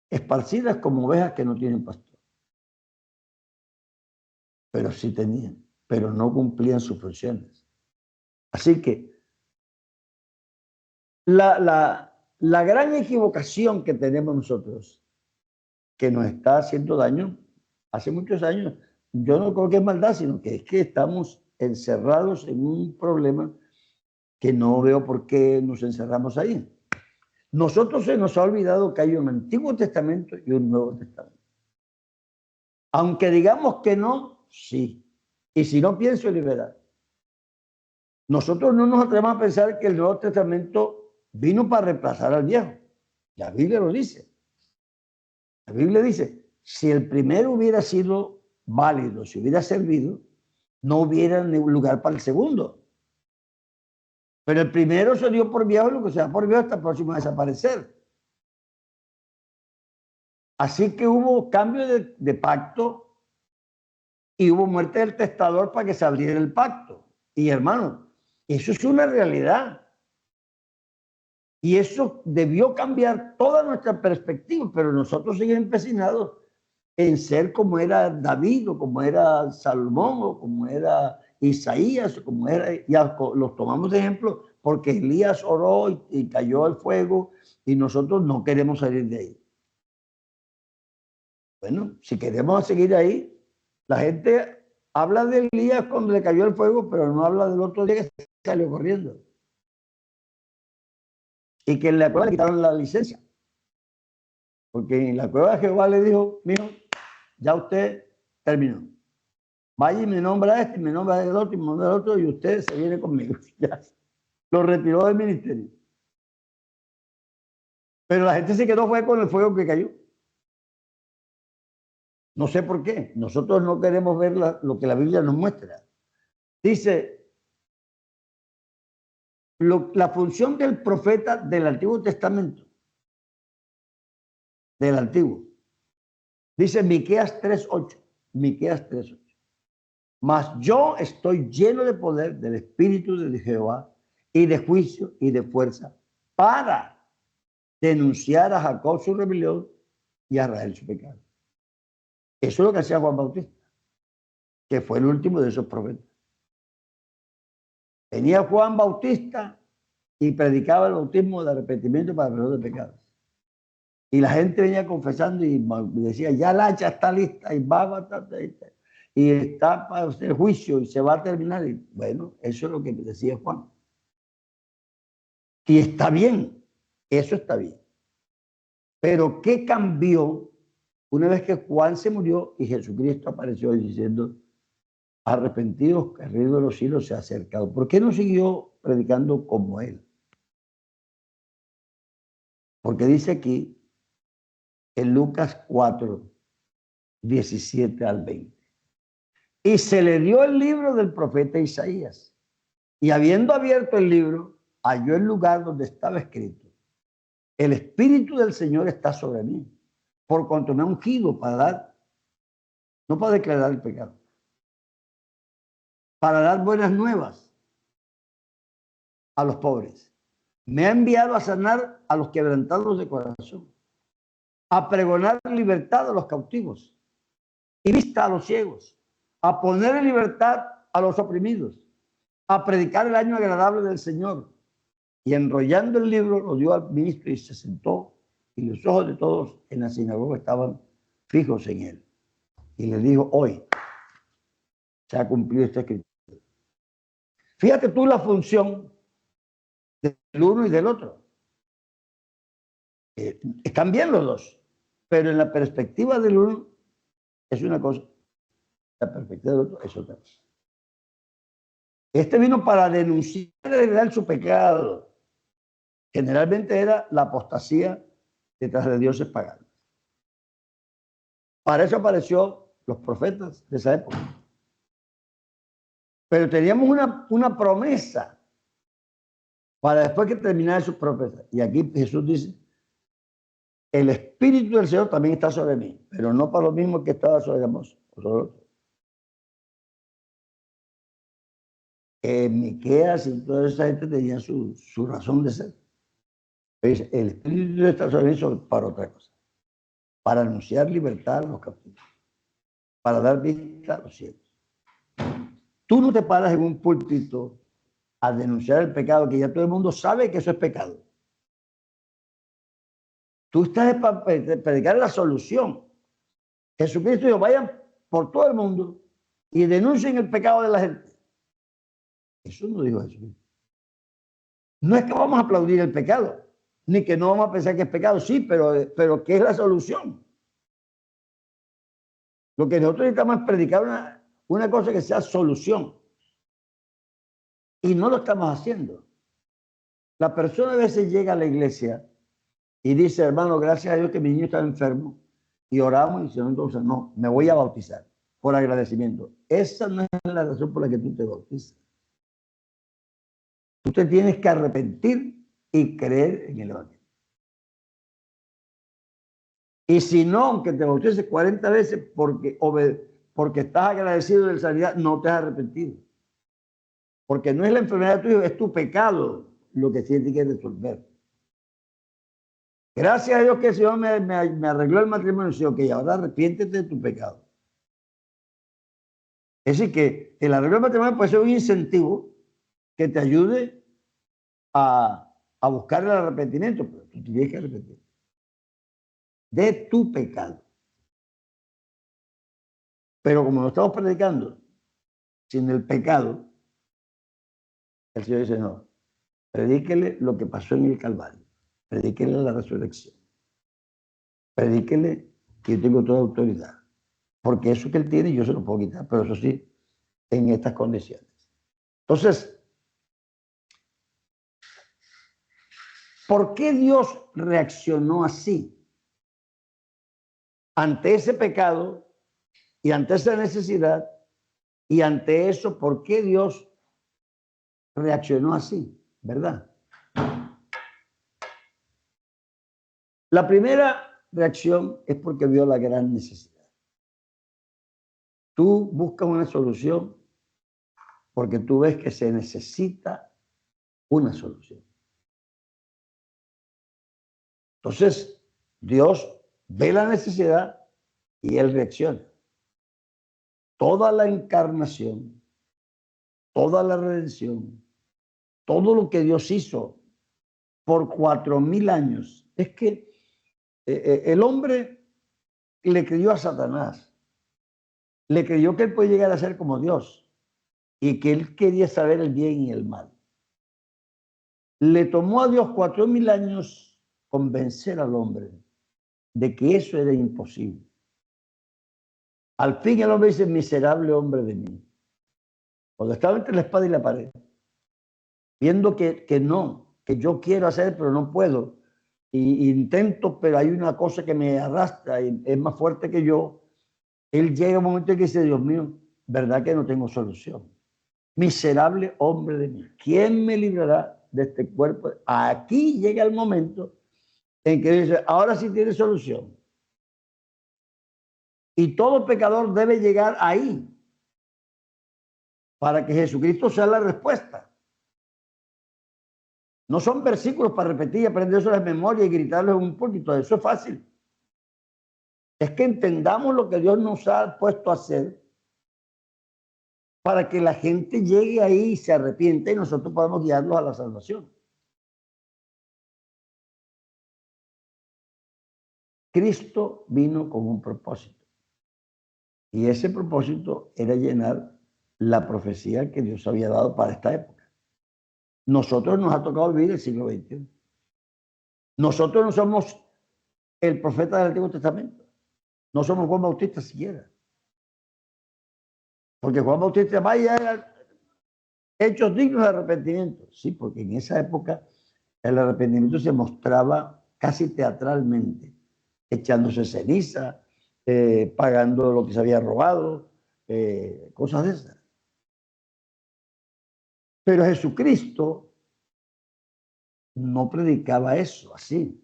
Esparcidas como ovejas que no tienen pastor. Pero sí tenían, pero no cumplían sus funciones. Así que la gran equivocación que tenemos nosotros, que nos está haciendo daño hace muchos años, yo no creo que es maldad, sino que es que estamos encerrados en un problema que no veo por qué nos encerramos ahí. Nosotros se nos ha olvidado que hay un Antiguo Testamento y un Nuevo Testamento. Aunque digamos que no, sí. Y si no, pienso liberar. Nosotros no nos atrevemos a pensar que el Nuevo Testamento vino para reemplazar al Viejo. La Biblia lo dice. La Biblia dice, si el primero hubiera sido válido, si hubiera servido, no hubiera ningún lugar para el segundo. Pero el primero se dio por viejo y lo que se da por viejo está próximo a desaparecer. Así que hubo cambio de pacto y hubo muerte del testador para que se abriera el pacto. Y hermano, eso es una realidad. Y eso debió cambiar toda nuestra perspectiva, pero nosotros seguimos empecinados en ser como era David, o como era Salomón, o como era Isaías, o como era, ya los tomamos de ejemplo, porque Elías oró y cayó el fuego, y nosotros no queremos salir de ahí. Bueno, si queremos seguir ahí, la gente habla de Elías cuando le cayó el fuego, pero no habla del otro día que salió corriendo. Y que en la cueva le quitaron la licencia. Porque en la cueva Jehová le dijo, mijo, ya usted terminó. Vaya y me nombra a este, y me nombra al otro, y me nombra al otro, y usted se viene conmigo. Ya. Lo retiró del ministerio. Pero la gente se quedó fue con el fuego que cayó. No sé por qué. Nosotros no queremos ver lo que la Biblia nos muestra. Dice, la función del profeta del Antiguo Testamento, del Antiguo, dice Miqueas 3:8. Miqueas 3:8. Mas yo estoy lleno de poder del Espíritu de Jehová y de juicio y de fuerza para denunciar a Jacob su rebelión y a Israel su pecado. Eso es lo que hacía Juan Bautista, que fue el último de esos profetas. Venía Juan Bautista y predicaba el bautismo de arrepentimiento para el perdón de pecados. Y la gente venía confesando y decía, ya la hacha está lista y y está para hacer juicio y se va a terminar. Y bueno, eso es lo que decía Juan. Y está bien, eso está bien. Pero ¿qué cambió una vez que Juan se murió y Jesucristo apareció diciendo, arrepentidos, que el reino de los cielos se ha acercado? ¿Por qué no siguió predicando como él? Porque dice aquí, en Lucas 4, 17 al 20. Y se le dio el libro del profeta Isaías. Y habiendo abierto el libro, halló el lugar donde estaba escrito, el Espíritu del Señor está sobre mí, por cuanto me ha ungido para dar, no para declarar el pecado, para dar buenas nuevas a los pobres. Me ha enviado a sanar a los quebrantados de corazón, a pregonar libertad a los cautivos y vista a los ciegos, a poner en libertad a los oprimidos, a predicar el año agradable del Señor. Y enrollando el libro lo dio al ministro y se sentó, y los ojos de todos en la sinagoga estaban fijos en él. Y le dijo, hoy se ha cumplido esta escritura. Fíjate tú la función del uno y del otro. Están bien los dos, pero en la perspectiva del uno es una cosa, la perspectiva del otro es otra cosa. Este vino para denunciar en su pecado. Generalmente era la apostasía detrás de dioses paganos. Para eso apareció los profetas de esa época. Pero teníamos una promesa para después que terminara sus profetas. Y aquí Jesús dice, el Espíritu del Señor también está sobre mí, pero no para lo mismo que estaba sobre Amós. Miqueas y toda esa gente tenían su razón de ser. Entonces, el Espíritu está sobre mí para otra cosa. Para anunciar libertad a los cautivos. Para dar vista a los ciegos. Tú no te paras en un púlpito a denunciar el pecado, que ya todo el mundo sabe que eso es pecado. Tú estás para predicar la solución. Jesucristo dijo, vayan por todo el mundo y denuncien el pecado de la gente. Eso no dijo Jesucristo. No es que vamos a aplaudir el pecado, ni que no vamos a pensar que es pecado, sí, pero ¿qué es la solución? Lo que nosotros necesitamos es predicar una cosa que sea solución. Y no lo estamos haciendo. La persona a veces llega a la iglesia y dice, hermano, gracias a Dios que mi niño estaba enfermo. Y oramos y dice, entonces no, me voy a bautizar por agradecimiento. Esa no es la razón por la que tú te bautizas. Tú te tienes que arrepentir y creer en el Evangelio. Y si no, aunque te bautices 40 veces porque estás agradecido de la sanidad, no te has arrepentido. Porque no es la enfermedad tuya, es tu pecado lo que tiene que resolver. Gracias a Dios que el Señor me arregló el matrimonio. Sí, ok, ahora arrepiéntete de tu pecado. Es decir, que el arreglo del matrimonio puede ser un incentivo que te ayude a buscar el arrepentimiento, pero tú tienes que arrepentir de tu pecado. Pero como lo estamos predicando sin el pecado, el Señor dice, no, predíquele lo que pasó en el Calvario, predíquele la resurrección, predíquele que yo tengo toda autoridad, porque eso que él tiene yo se lo puedo quitar, pero eso sí, en estas condiciones. Entonces, ¿por qué Dios reaccionó así? Ante ese pecado y ante esa necesidad y ante eso, ¿por qué Dios reaccionó así? ¿Verdad? La primera reacción es porque vio la gran necesidad. Tú buscas una solución porque tú ves que se necesita una solución. Entonces, Dios ve la necesidad y Él reacciona. Toda la encarnación, toda la redención, todo lo que Dios hizo por 4.000 años, es que el hombre le creyó a Satanás, le creyó que él puede llegar a ser como Dios y que él quería saber el bien y el mal. Le tomó a Dios 4.000 años convencer al hombre de que eso era imposible. Al fin el hombre dice, miserable hombre de mí. Cuando estaba entre la espada y la pared, viendo que no, que yo quiero hacer, pero no puedo. Y intento, pero hay una cosa que me arrastra y es más fuerte que yo. Él llega un momento en que dice, Dios mío, ¿verdad que no tengo solución? Miserable hombre de mí, ¿quién me librará de este cuerpo? Aquí llega el momento en que dice, ahora sí tiene solución. Y todo pecador debe llegar ahí para que Jesucristo sea la respuesta. No son versículos para repetir y aprender eso de memoria y gritarlos en un púlpito, eso es fácil. Es que entendamos lo que Dios nos ha puesto a hacer para que la gente llegue ahí y se arrepiente y nosotros podamos guiarlos a la salvación. Cristo vino con un propósito y ese propósito era llenar la profecía que Dios había dado para esta época. Nosotros nos ha tocado vivir el siglo XXI. Nosotros no somos el profeta del Antiguo Testamento. No somos Juan Bautista siquiera. Porque Juan Bautista vaya hechos dignos de arrepentimiento. Sí, porque en esa época el arrepentimiento se mostraba casi teatralmente, echándose ceniza, pagando lo que se había robado, cosas de esas. Pero Jesucristo no predicaba eso así.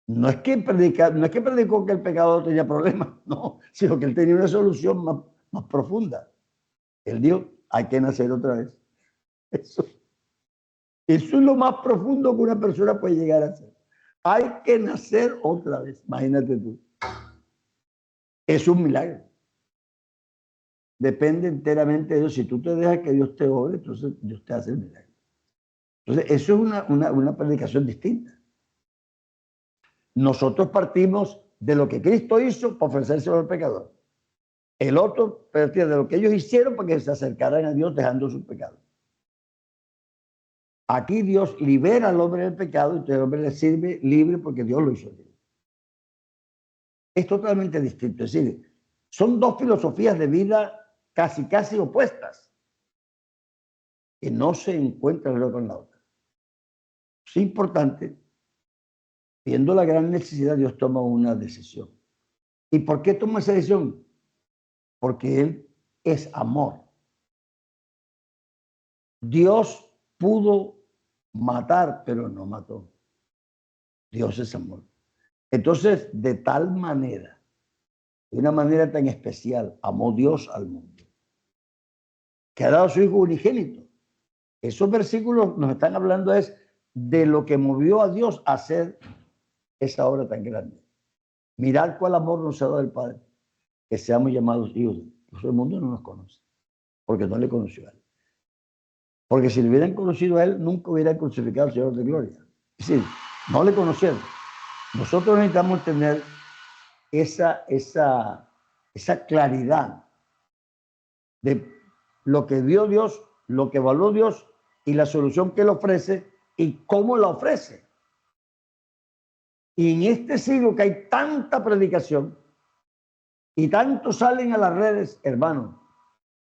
No es que predicó que el pecado tenía problemas, no, sino que él tenía una solución más profunda. Él dijo, hay que nacer otra vez. Eso es lo más profundo que una persona puede llegar a hacer. Hay que nacer otra vez, imagínate tú. Es un milagro. Depende enteramente de Dios. Si tú te dejas que Dios te obre, entonces Dios te hace el milagro. Entonces, eso es una predicación distinta. Nosotros partimos de lo que Cristo hizo para ofrecérselo al pecador. El otro partía de lo que ellos hicieron para que se acercaran a Dios dejando sus pecados. Aquí Dios libera al hombre del pecado y entonces el hombre le sirve libre porque Dios lo hizo libre. Es totalmente distinto. Es decir, son dos filosofías de vida casi opuestas que no se encuentran una con la otra. Es importante. Viendo la gran necesidad, Dios toma una decisión. ¿Y por qué toma esa decisión? Porque Él es amor. Dios pudo matar, pero no mató. Dios es amor. Entonces, de tal manera, de una manera tan especial, amó Dios al mundo, que ha dado a su Hijo unigénito. Esos versículos nos están hablando es de lo que movió a Dios a hacer esa obra tan grande. Mirad cuál amor nos ha dado el Padre, que seamos llamados hijos de Dios. Pues el mundo no nos conoce, porque no le conoció a Él. Porque si le hubieran conocido a Él, nunca hubieran crucificado al Señor de gloria. Es decir, no le conocieron. Nosotros necesitamos tener esa claridad de lo que dio Dios, lo que valoró Dios y la solución que Él ofrece y cómo la ofrece. Y en este siglo que hay tanta predicación y tanto salen a las redes, hermano,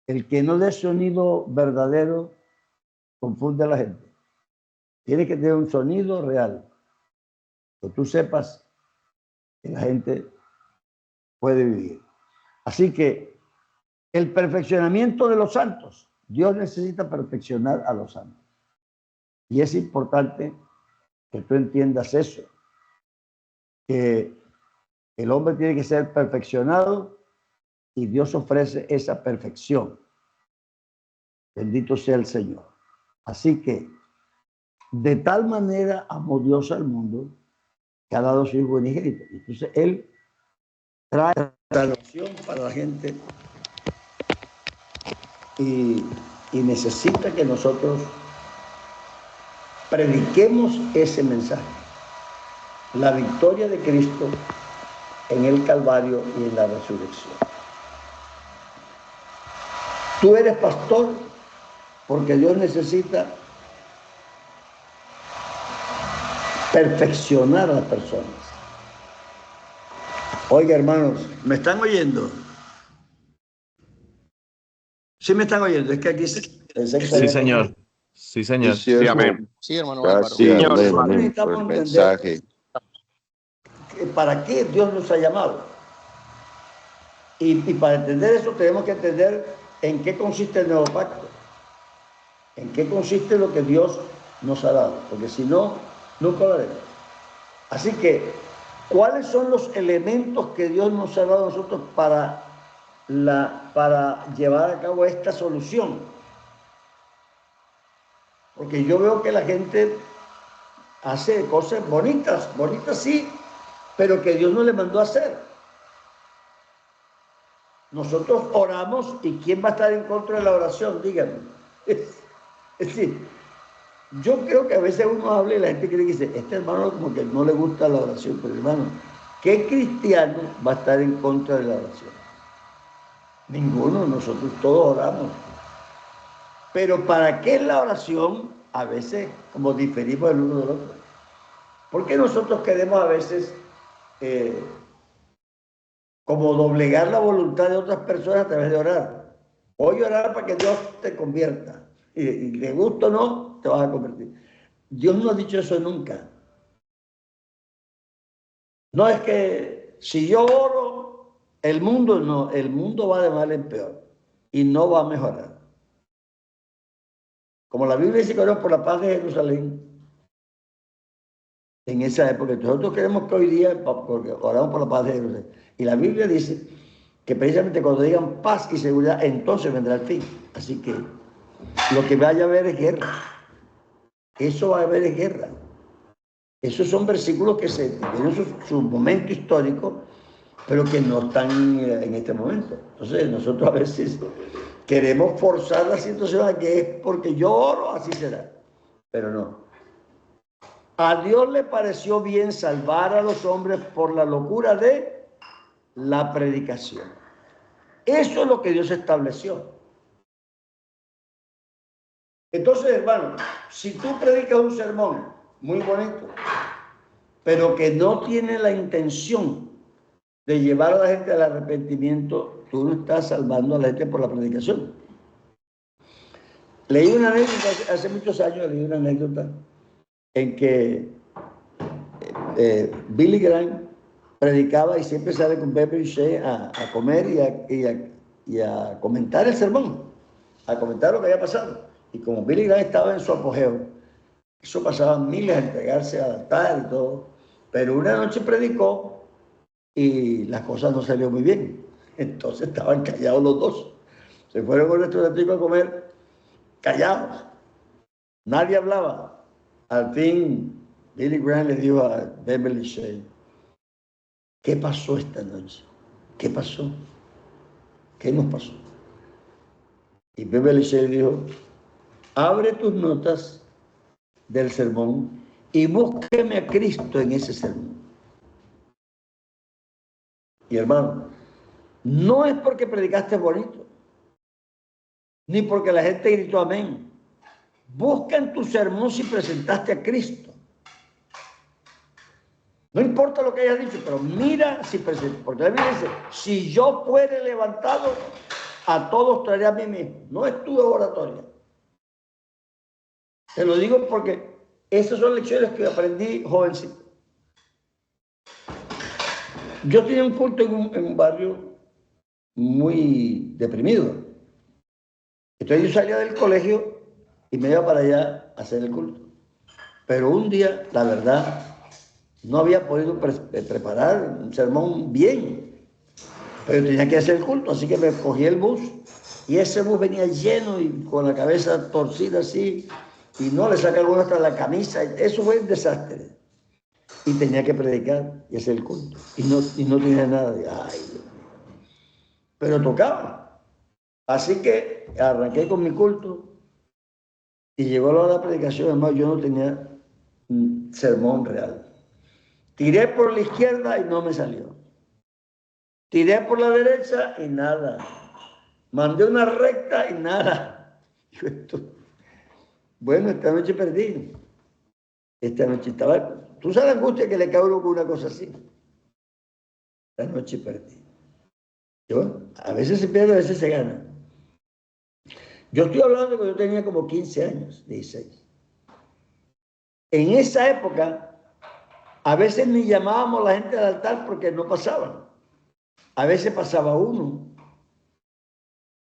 el que no dé sonido verdadero confunde a la gente. Tiene que tener un sonido real, que tú sepas que la gente puede vivir. Así que el perfeccionamiento de los santos, Dios necesita perfeccionar a los santos. Y es importante que tú entiendas eso, que el hombre tiene que ser perfeccionado y Dios ofrece esa perfección. Bendito sea el Señor. Así que de tal manera amó Dios al mundo que ha dado su Hijo unigénito. Entonces Él trae salvación para la gente y necesita que nosotros prediquemos ese mensaje. La victoria de Cristo en el Calvario y en la resurrección. Tú eres pastor porque Dios necesita perfeccionar a las personas. Oiga, hermanos, ¿me están oyendo? ¿Sí me están oyendo? Es que aquí sí, señor. Sí, señor. Sí, amén. Sí, hermano. Sí, amén. Por el mensaje. ¿Para qué Dios nos ha llamado? Y para entender eso tenemos que entender en qué consiste el nuevo pacto. En qué consiste lo que Dios nos ha dado. Porque si no, nunca lo haremos. Así que, ¿cuáles son los elementos que Dios nos ha dado a nosotros para llevar a cabo esta solución? Porque yo veo que la gente hace cosas bonitas sí, pero que Dios no le mandó a hacer. Nosotros oramos y ¿quién va a estar en contra de la oración? Díganme. Es decir, yo creo que a veces uno habla y la gente cree que dice, este hermano como que no le gusta la oración, pero hermano, ¿qué cristiano va a estar en contra de la oración? Ninguno, nosotros todos oramos. Pero ¿para qué es la oración? A veces, como diferimos el uno del otro. ¿Por qué nosotros queremos a veces como doblegar la voluntad de otras personas a través de orar? Voy a orar para que Dios te convierta. Y le gusta o no, te vas a convertir. Dios no ha dicho eso nunca. No es que si yo oro, el mundo no, el mundo va de mal en peor y no va a mejorar. Como la Biblia dice que oramos por la paz de Jerusalén, en esa época, nosotros queremos que hoy día, porque oramos por la paz de Jerusalén, y la Biblia dice que precisamente cuando digan paz y seguridad, entonces vendrá el fin. Así que lo que vaya a haber es guerra. Eso va a haber es guerra. Esos son versículos que tienen su momento histórico, pero que no están en este momento. Entonces nosotros a veces queremos forzar la situación a que es porque yo oro, así será. Pero no. A Dios le pareció bien salvar a los hombres por la locura de la predicación. Eso es lo que Dios estableció. Entonces, hermano, si tú predicas un sermón muy bonito, pero que no tiene la intención de llevar a la gente al arrepentimiento, tú no estás salvando a la gente por la predicación. Leí una anécdota, hace muchos años leí una anécdota en que Billy Graham predicaba y siempre sale con Beverly Shea a comer y a comentar el sermón, a comentar lo que había pasado. Y como Billy Graham estaba en su apogeo, eso pasaban miles a entregarse al altar y todo, pero una noche predicó y las cosas no salieron muy bien. Entonces estaban callados los dos. Se fueron con el restaurante a comer callados. Nadie hablaba. Al fin, Billy Graham le dijo a Beverly Shea, ¿qué pasó esta noche? ¿Qué pasó? ¿Qué nos pasó? Y Beverly Shea dijo, abre tus notas del sermón y búsqueme a Cristo en ese sermón. Y hermano, no es porque predicaste bonito, ni porque la gente gritó amén. Busca en tu sermón si presentaste a Cristo. No importa lo que hayas dicho, pero mira si presentaste. Porque la Biblia dice, si yo fuere levantado, a todos traeré a mí mismo. No es tu oratoria. Te lo digo porque esas son lecciones que aprendí jovencito. Yo tenía un culto en un barrio muy deprimido. Entonces yo salía del colegio y me iba para allá a hacer el culto. Pero un día, la verdad, no había podido preparar un sermón bien. Pero tenía que hacer el culto, así que me cogí el bus. Y ese bus venía lleno y con la cabeza torcida así. Y no le sacaron hasta la camisa. Eso fue un desastre. Y tenía que predicar y hacer el culto. Y no tenía nada de, ay, Dios mío. Pero tocaba. Así que arranqué con mi culto y llegó la hora de la predicación. Además, yo no tenía un sermón real. Tiré por la izquierda y no me salió. Tiré por la derecha y nada. Mandé una recta y nada. Bueno, esta noche perdí. Esta noche estaba... Tú sabes la angustia que le causó con una cosa así. Esta noche perdí. Yo, a veces se pierde, a veces se gana. Yo estoy hablando de que yo tenía como 15 años, 16. En esa época, a veces ni llamábamos a la gente al altar porque no pasaban. A veces pasaba uno.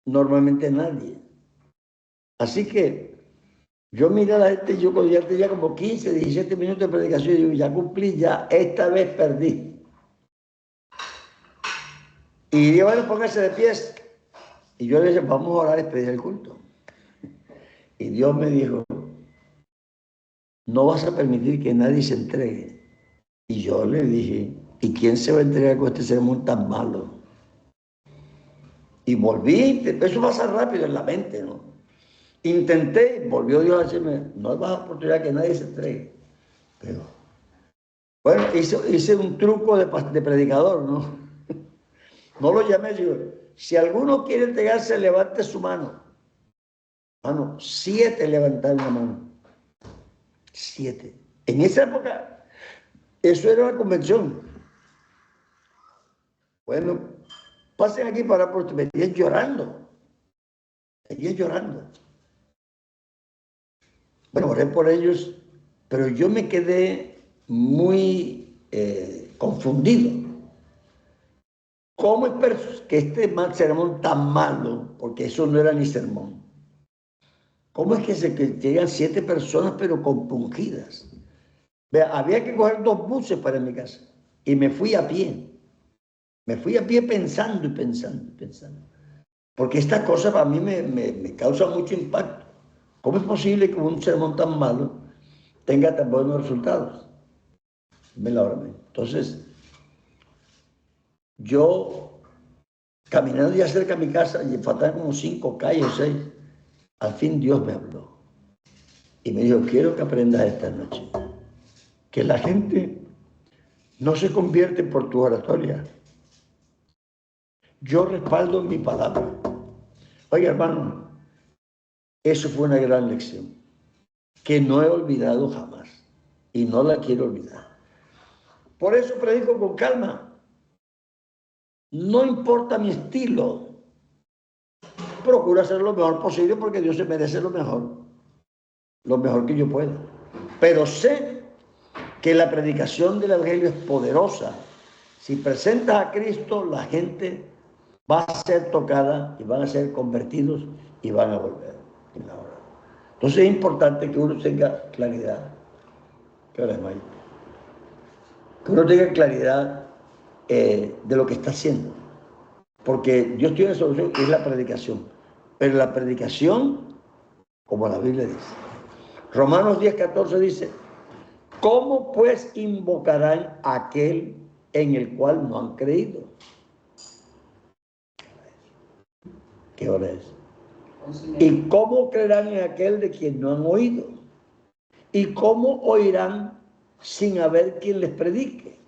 Normalmente nadie. Así que yo miré a la gente, yo cuando ya tenía como 15, 17 minutos de predicación, y digo, ya cumplí, ya esta vez perdí. Y digo, bueno, póngase de pies. Y yo le dije, vamos a orar y despedir el culto. Y Dios me dijo, no vas a permitir que nadie se entregue. Y yo le dije, ¿y quién se va a entregar con este sermón tan malo? Y volví, eso pasa rápido en la mente, ¿no? Intenté, volvió Dios a decirme, no hay más oportunidad que nadie se entregue. Pero, bueno, hice un truco de predicador, ¿no? No lo llamé, digo, si alguno quiere entregarse, levante su mano. Mano, 7 levantaron la mano. 7. En esa época, eso era una convención. Bueno, pasen aquí para porque me venían llorando. Me venían llorando. Bueno, oré por ellos, pero yo me quedé muy confundido. ¿Cómo es que este sermón tan malo, porque eso no era ni sermón? ¿Cómo es que llegan 7 personas pero compungidas? Vea, había que coger 2 buses para mi casa y me fui a pie. Me fui a pie pensando y pensando y pensando. Porque esta cosa para mí me causa mucho impacto. ¿Cómo es posible que un sermón tan malo tenga tan buenos resultados? Entonces, yo caminando ya cerca de mi casa, y faltaban como 5 calles o 6, al fin Dios me habló. Y me dijo, quiero que aprendas esta noche que la gente no se convierte por tu oratoria. Yo respaldo mi palabra. Oye, hermano, eso fue una gran lección que no he olvidado jamás y no la quiero olvidar. Por eso predico con calma. No importa mi estilo. Procuro hacer lo mejor posible porque Dios se merece lo mejor que yo pueda. Pero sé que la predicación del Evangelio es poderosa. Si presentas a Cristo, la gente va a ser tocada y van a ser convertidos y van a volver en la hora. Entonces es importante que uno tenga claridad. ¿Qué hora es, Mike? Que uno tenga claridad de lo que está haciendo. Porque yo estoy en la solución, es la predicación. Pero la predicación, como la Biblia dice. Romanos 10:14 dice, ¿cómo pues invocarán a aquel en el cual no han creído? ¿Qué hora es? ¿Y cómo creerán en aquel de quien no han oído? ¿Y cómo oirán sin haber quien les predique?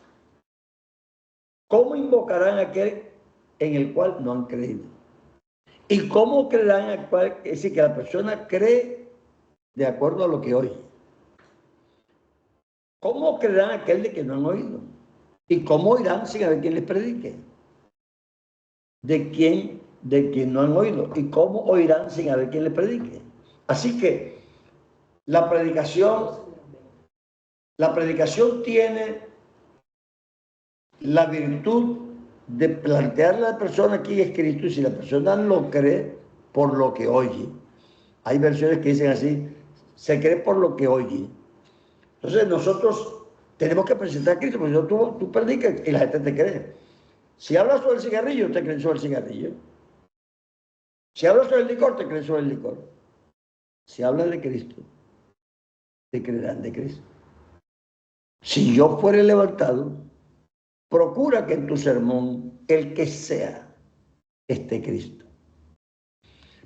¿Cómo invocarán a aquel en el cual no han creído? ¿Y cómo creerán en aquel? Es decir, que la persona cree de acuerdo a lo que oye. ¿Cómo creerán aquel de que no han oído? ¿Y cómo oirán sin haber quien les predique? De quien no han oído. ¿Y cómo oirán sin haber quien les predique? Así que la predicación tiene la virtud de plantearle a la persona aquí escrito, y si la persona lo cree por lo que oye. Hay versiones que dicen así, se cree por lo que oye. Entonces nosotros tenemos que presentar a Cristo, porque tú predicas y la gente te cree. Si hablas sobre el cigarrillo, te creen sobre el cigarrillo. Si hablas sobre el licor, te creen sobre el licor. Si hablas de Cristo, te creerán de Cristo. Si yo fuere levantado, procura que en tu sermón, el que sea, esté Cristo.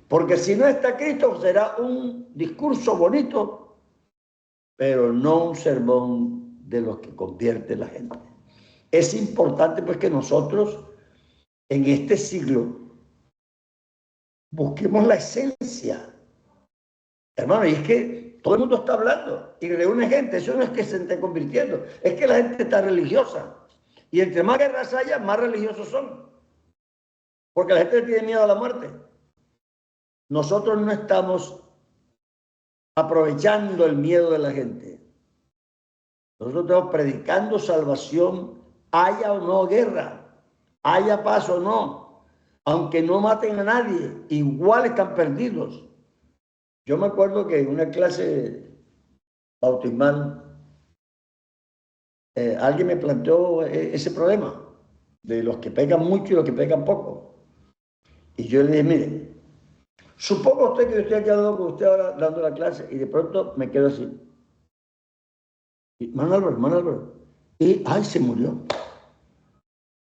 Porque si no está Cristo, será un discurso bonito, pero no un sermón de los que convierte la gente. Es importante pues que nosotros en este siglo busquemos la esencia. Hermano, y es que todo el mundo está hablando y reúne gente. Eso no es que se esté convirtiendo, es que la gente está religiosa. Y entre más guerras haya, más religiosos son. Porque la gente tiene miedo a la muerte. Nosotros no estamos aprovechando el miedo de la gente. Nosotros estamos predicando salvación, haya o no guerra, haya paz o no. Aunque no maten a nadie, igual están perdidos. Yo me acuerdo que en una clase bautismal, alguien me planteó ese problema de los que pecan mucho y los que pecan poco. Y yo le dije, mire, suponga usted que yo estoy aquí hablando con usted ahora dando la clase y de pronto me quedo así. Hermano Álvaro. Y, ay, se murió.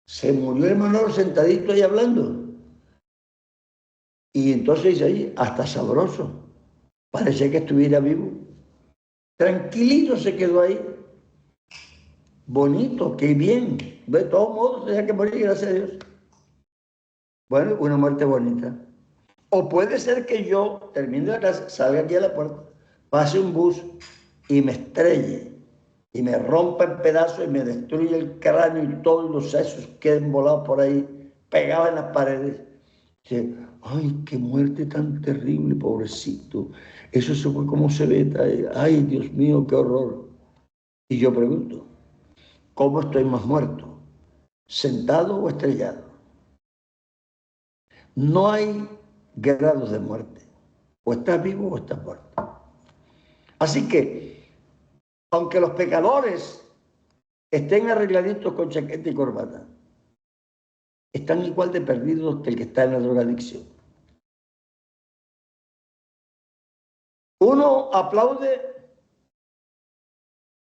Se murió el hermano Álvaro sentadito ahí hablando. Y entonces dice ahí, hasta sabroso. Parecía que estuviera vivo. Tranquilito se quedó ahí. Bonito, qué bien. De todos modos, tenía que morir, gracias a Dios. Bueno, una muerte bonita. O puede ser que yo, termine la clase, salga aquí a la puerta, pase un bus y me estrelle y me rompa en pedazos y me destruye el cráneo y todos los sesos queden volados por ahí, pegados en las paredes. Dice, ay, qué muerte tan terrible, pobrecito. Eso se fue como se ve. Ay, Dios mío, qué horror. Y yo pregunto, ¿cómo estoy más muerto? ¿Sentado o estrellado? No hay grados de muerte. O estás vivo o estás muerto. Así que, aunque los pecadores estén arregladitos con chaqueta y corbata, están igual de perdidos que el que está en la drogadicción. Uno aplaude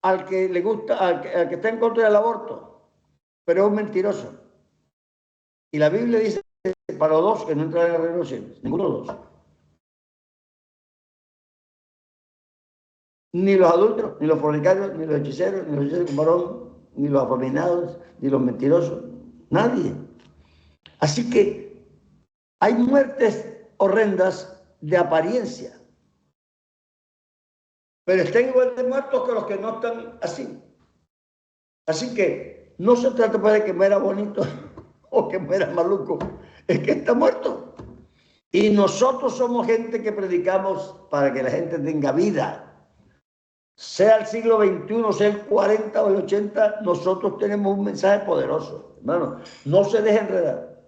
al que le gusta, al que está en contra del aborto, pero es un mentiroso. Y la Biblia dice para los dos que no entran en el reino de los cielos, ninguno de los dos. Ni los adultos, ni los fornicarios, ni los hechiceros, ni los hechiceros con varón, ni los afeminados, ni los mentirosos, nadie. Así que hay muertes horrendas de apariencia, pero están igual de muertos que los que no están así. Así que no se trata de que muera bonito o que muera maluco, es que está muerto. Y nosotros somos gente que predicamos para que la gente tenga vida. Sea el siglo XXI, sea el 40 o el 80, nosotros tenemos un mensaje poderoso. Hermano, no se deje enredar.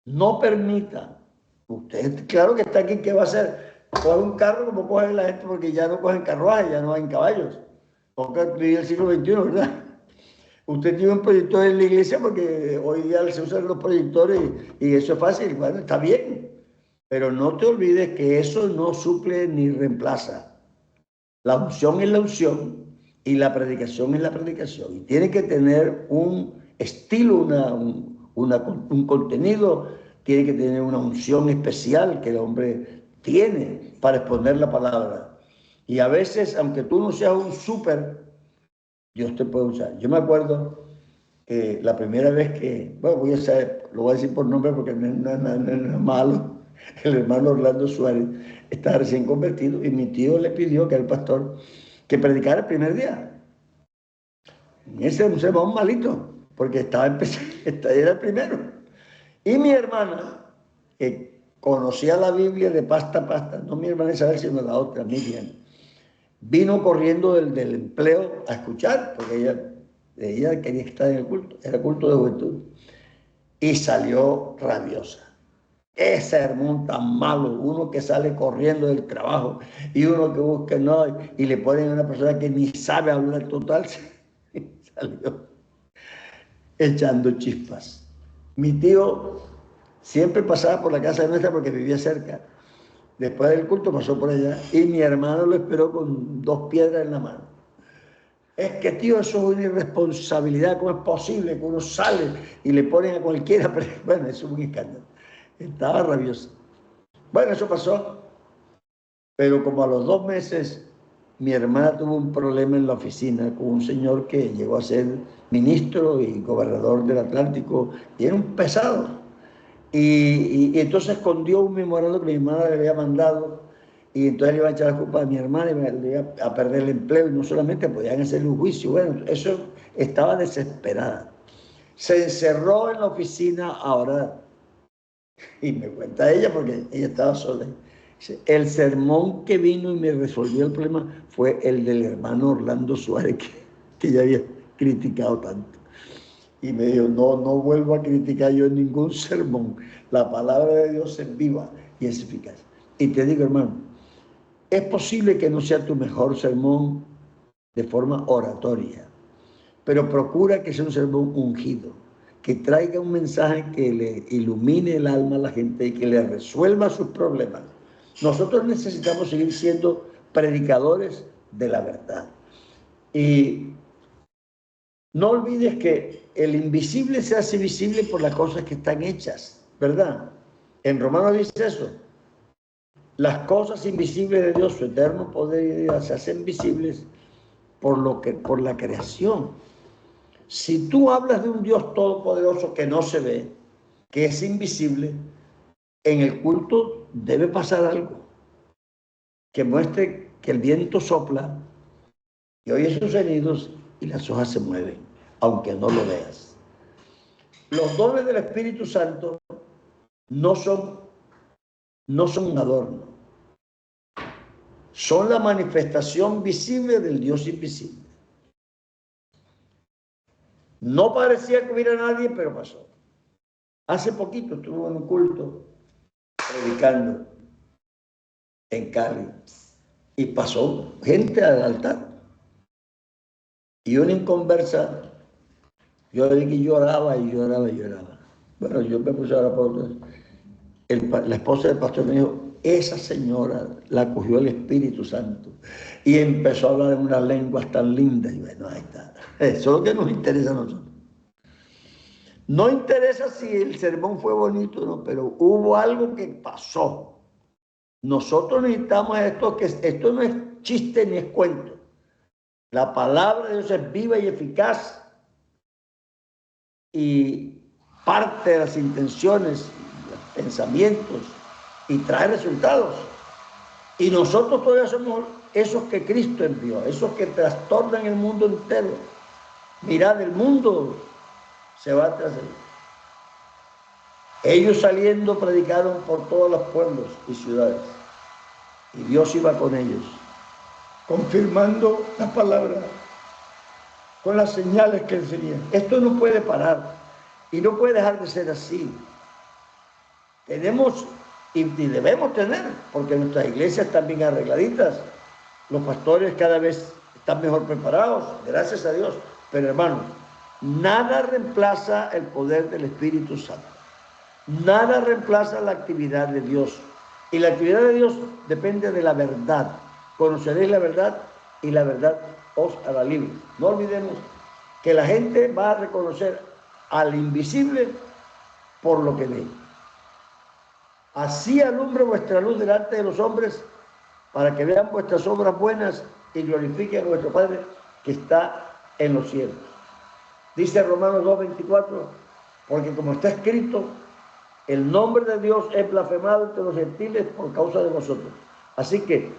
No permita. Usted, claro que está aquí, ¿qué va a hacer? Coge un carro como cogen la gente, porque ya no cogen carruajes, ya no hay caballos. Toca vivir el siglo XXI, ¿verdad? Usted tiene un proyector en la iglesia porque hoy día se usan los proyectores y eso es fácil. Bueno, está bien. Pero no te olvides que eso no suple ni reemplaza. La unción es la unción y la predicación es la predicación. Y tiene que tener un estilo, un contenido, tiene que tener una unción especial que el hombre tiene para exponer la palabra. Y a veces, aunque tú no seas un súper, Dios te puede usar. Yo me acuerdo que la primera vez que, bueno, lo voy a decir por nombre porque no es malo, el hermano Orlando Suárez estaba recién convertido y mi tío le pidió, que era el pastor, que predicara el primer día. Y ese era un sermón malito, porque era el primero. Y mi hermana, que conocía la Biblia de pasta a pasta, no mi hermana Isabel, sino la otra, Miriam, vino corriendo del empleo a escuchar, porque ella quería estar en el culto, era culto de juventud, y salió rabiosa. Ese sermón tan malo, uno que sale corriendo del trabajo y uno que busca, no, y le ponen a una persona que ni sabe hablar total, salió echando chispas. Mi tío siempre pasaba por la casa nuestra porque vivía cerca. Después del culto pasó por allá y mi hermano lo esperó con 2 piedras en la mano. Es que, tío, eso es una irresponsabilidad. ¿Cómo es posible que uno sale y le ponen a cualquiera? Bueno, eso es un escándalo. Estaba rabioso. Bueno, eso pasó. Pero como a los 2 meses, mi hermana tuvo un problema en la oficina con un señor que llegó a ser ministro y gobernador del Atlántico, y era un pesado. Y entonces escondió un memorando que mi hermana le había mandado, y entonces le iba a echar la culpa a mi hermana y le iba a perder el empleo, y no solamente podían hacerle un juicio. Bueno, eso estaba desesperada. Se encerró en la oficina a orar. Y me cuenta ella, porque ella estaba sola. El sermón que vino y me resolvió el problema fue el del hermano Orlando Suárez, que ya había criticado tanto. Y me dijo, no vuelvo a criticar yo ningún sermón. La palabra de Dios es viva y es eficaz. Y te digo, hermano, es posible que no sea tu mejor sermón de forma oratoria, pero procura que sea un sermón ungido, que traiga un mensaje que le ilumine el alma a la gente y que le resuelva sus problemas. Nosotros necesitamos seguir siendo predicadores de la verdad. Y no olvides que el invisible se hace visible por las cosas que están hechas, ¿verdad? En Romanos dice eso. Las cosas invisibles de Dios, su eterno poder y deidad, se hacen visibles por la creación. Si tú hablas de un Dios todopoderoso que no se ve, que es invisible, en el culto debe pasar algo que muestre que el viento sopla y oyes sus sonidos y las hojas se mueven, aunque no lo veas. Los dones del Espíritu Santo no son un adorno, son la manifestación visible del Dios invisible. No parecía que hubiera nadie, pero pasó. Hace poquito estuve en un culto predicando en Cali y pasó gente al altar y una inconversa, yo le dije que lloraba y lloraba y lloraba. Bueno, yo me puse a orar por otros. La esposa del pastor me dijo, esa señora la cogió el Espíritu Santo y empezó a hablar en unas lenguas tan lindas. Y bueno, ahí está. Eso es lo que nos interesa a nosotros. No interesa si el sermón fue bonito o no, pero hubo algo que pasó. Nosotros necesitamos esto, que esto no es chiste ni es cuento. La palabra de Dios es viva y eficaz y parte de las intenciones, los pensamientos y trae resultados. Y nosotros todavía somos esos que Cristo envió, esos que trastornan el mundo entero. Mirad, el mundo se va tras él. Ellos saliendo predicaron por todos los pueblos y ciudades. Y Dios iba con ellos, confirmando la palabra con las señales que enseñan. Esto no puede parar y no puede dejar de ser así. Tenemos y debemos tener, porque nuestras iglesias están bien arregladitas. Los pastores cada vez están mejor preparados, gracias a Dios. Pero hermanos, nada reemplaza el poder del Espíritu Santo. Nada reemplaza la actividad de Dios. Y la actividad de Dios depende de la verdad. Conoceréis la verdad y la verdad os hará libre. No olvidemos que la gente va a reconocer al invisible por lo que ve. Así alumbre vuestra luz delante de los hombres, para que vean vuestras obras buenas y glorifiquen a vuestro Padre que está en los cielos. Dice Romanos 2:24, porque como está escrito, el nombre de Dios es blasfemado entre los gentiles por causa de vosotros. Así que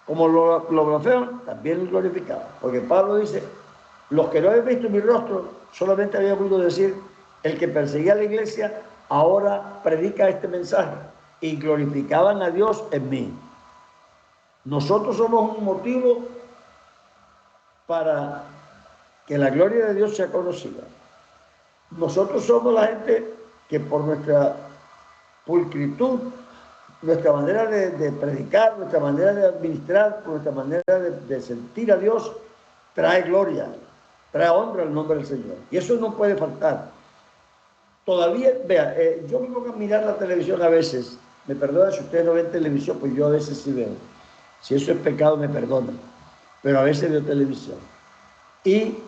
como lo blasfeman, también lo glorificaban. Porque Pablo dice, los que no habían visto mi rostro, solamente había podido decir, el que perseguía a la iglesia, ahora predica este mensaje. Y glorificaban a Dios en mí. Nosotros somos un motivo para que la gloria de Dios sea conocida. Nosotros somos la gente que por nuestra pulcritud, nuestra manera de predicar, nuestra manera de administrar, nuestra manera de sentir a Dios, trae gloria, trae honra al nombre del Señor. Y eso no puede faltar. Todavía, vea, yo me pongo a mirar la televisión a veces. Me perdona si ustedes no ven televisión, pues yo a veces sí veo. Si eso es pecado, me perdonan. Pero a veces veo televisión. Y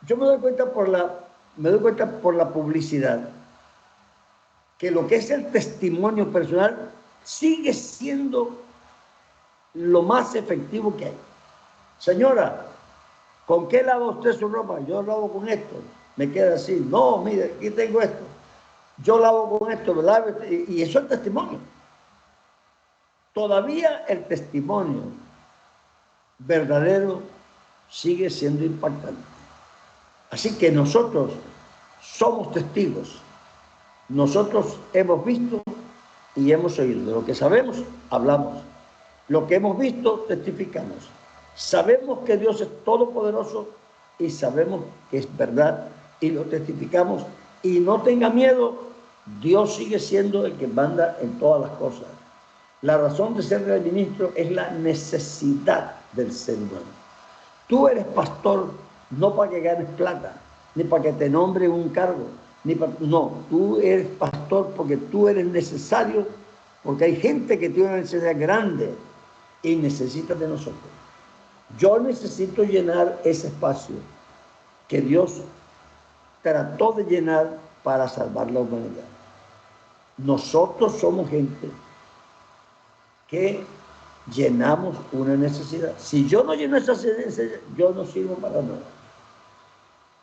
yo me doy cuenta por la publicidad que lo que es el testimonio personal sigue siendo lo más efectivo que hay. Señora, ¿con qué lava usted su ropa? Yo lavo con esto. Me queda así. No, mire, aquí tengo esto. Yo lavo con esto, ¿verdad? Y eso es el testimonio. Todavía el testimonio verdadero sigue siendo impactante. Así que nosotros somos testigos. Nosotros hemos visto y hemos oído. De lo que sabemos, hablamos. Lo que hemos visto, testificamos. Sabemos que Dios es todopoderoso y sabemos que es verdad y lo testificamos. Y no tenga miedo, Dios sigue siendo el que manda en todas las cosas. La razón de ser del ministro es la necesidad del ser humano. Tú eres pastor no para que ganes plata, ni para que te nombren un cargo, no, tú eres pastor porque tú eres necesario, porque hay gente que tiene una necesidad grande y necesita de nosotros. Yo necesito llenar ese espacio que Dios trató de llenar para salvar la humanidad. Nosotros somos gente que llenamos una necesidad. Si yo no lleno esa necesidad, yo no sirvo para nada.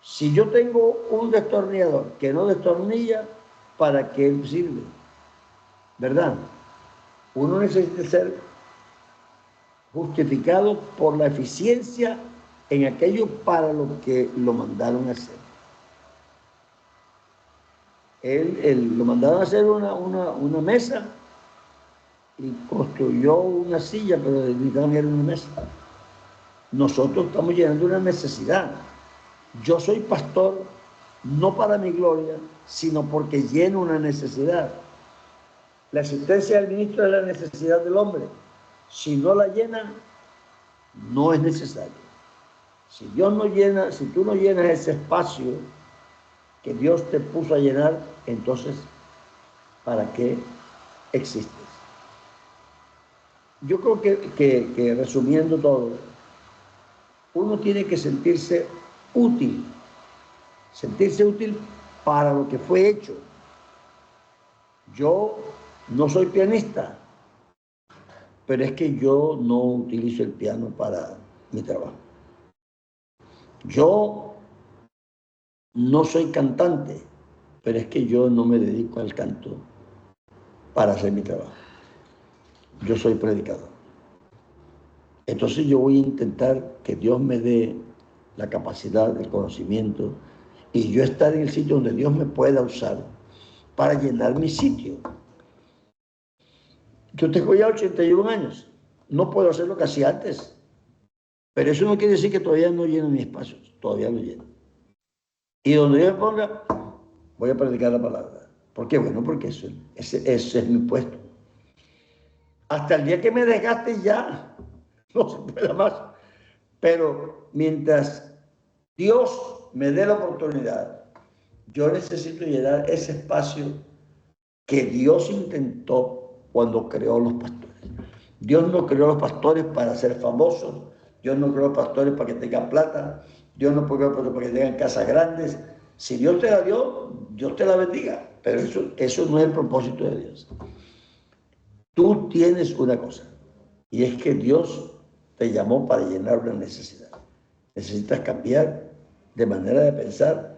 Si yo tengo un destornillador que no destornilla, ¿para qué sirve? ¿Verdad? Uno necesita ser justificado por la eficiencia en aquello para lo que lo mandaron a hacer. Lo mandaron a hacer una mesa y construyó una silla, pero necesitaban era una mesa. Nosotros estamos llenando una necesidad. Yo soy pastor no para mi gloria, sino porque lleno una necesidad. La existencia del ministro es la necesidad del hombre. Si no la llena, no es necesario. Si Dios no llena, si tú no llenas ese espacio que Dios te puso a llenar, entonces, ¿para qué existes? Yo creo que resumiendo todo, uno tiene que sentirse útil para lo que fue hecho. Yo no soy pianista, pero es que yo no utilizo el piano para mi trabajo. Yo no soy cantante, pero es que yo no me dedico al canto para hacer mi trabajo. Yo soy predicador. Entonces yo voy a intentar que Dios me dé la capacidad, el conocimiento, y yo estar en el sitio donde Dios me pueda usar para llenar mi sitio. Yo tengo ya 81 años. No puedo hacer lo que hacía antes. Pero eso no quiere decir que todavía no lleno mis espacios. Todavía lo lleno. Y donde yo me ponga, voy a predicar la palabra. ¿Por qué? Bueno, porque ese es mi puesto. Hasta el día que me desgaste ya no se pueda más. Pero mientras Dios me dé la oportunidad, yo necesito llenar ese espacio que Dios intentó cuando creó los pastores. Dios no creó los pastores para ser famosos, Dios no creó los pastores para que tengan plata, Dios no creó los pastores para que tengan casas grandes. Si Dios te la dio, Dios te la bendiga, pero eso no es el propósito de Dios. Tú tienes una cosa, y es que Dios te llamó para llenar una necesidad. Necesitas cambiar de manera de pensar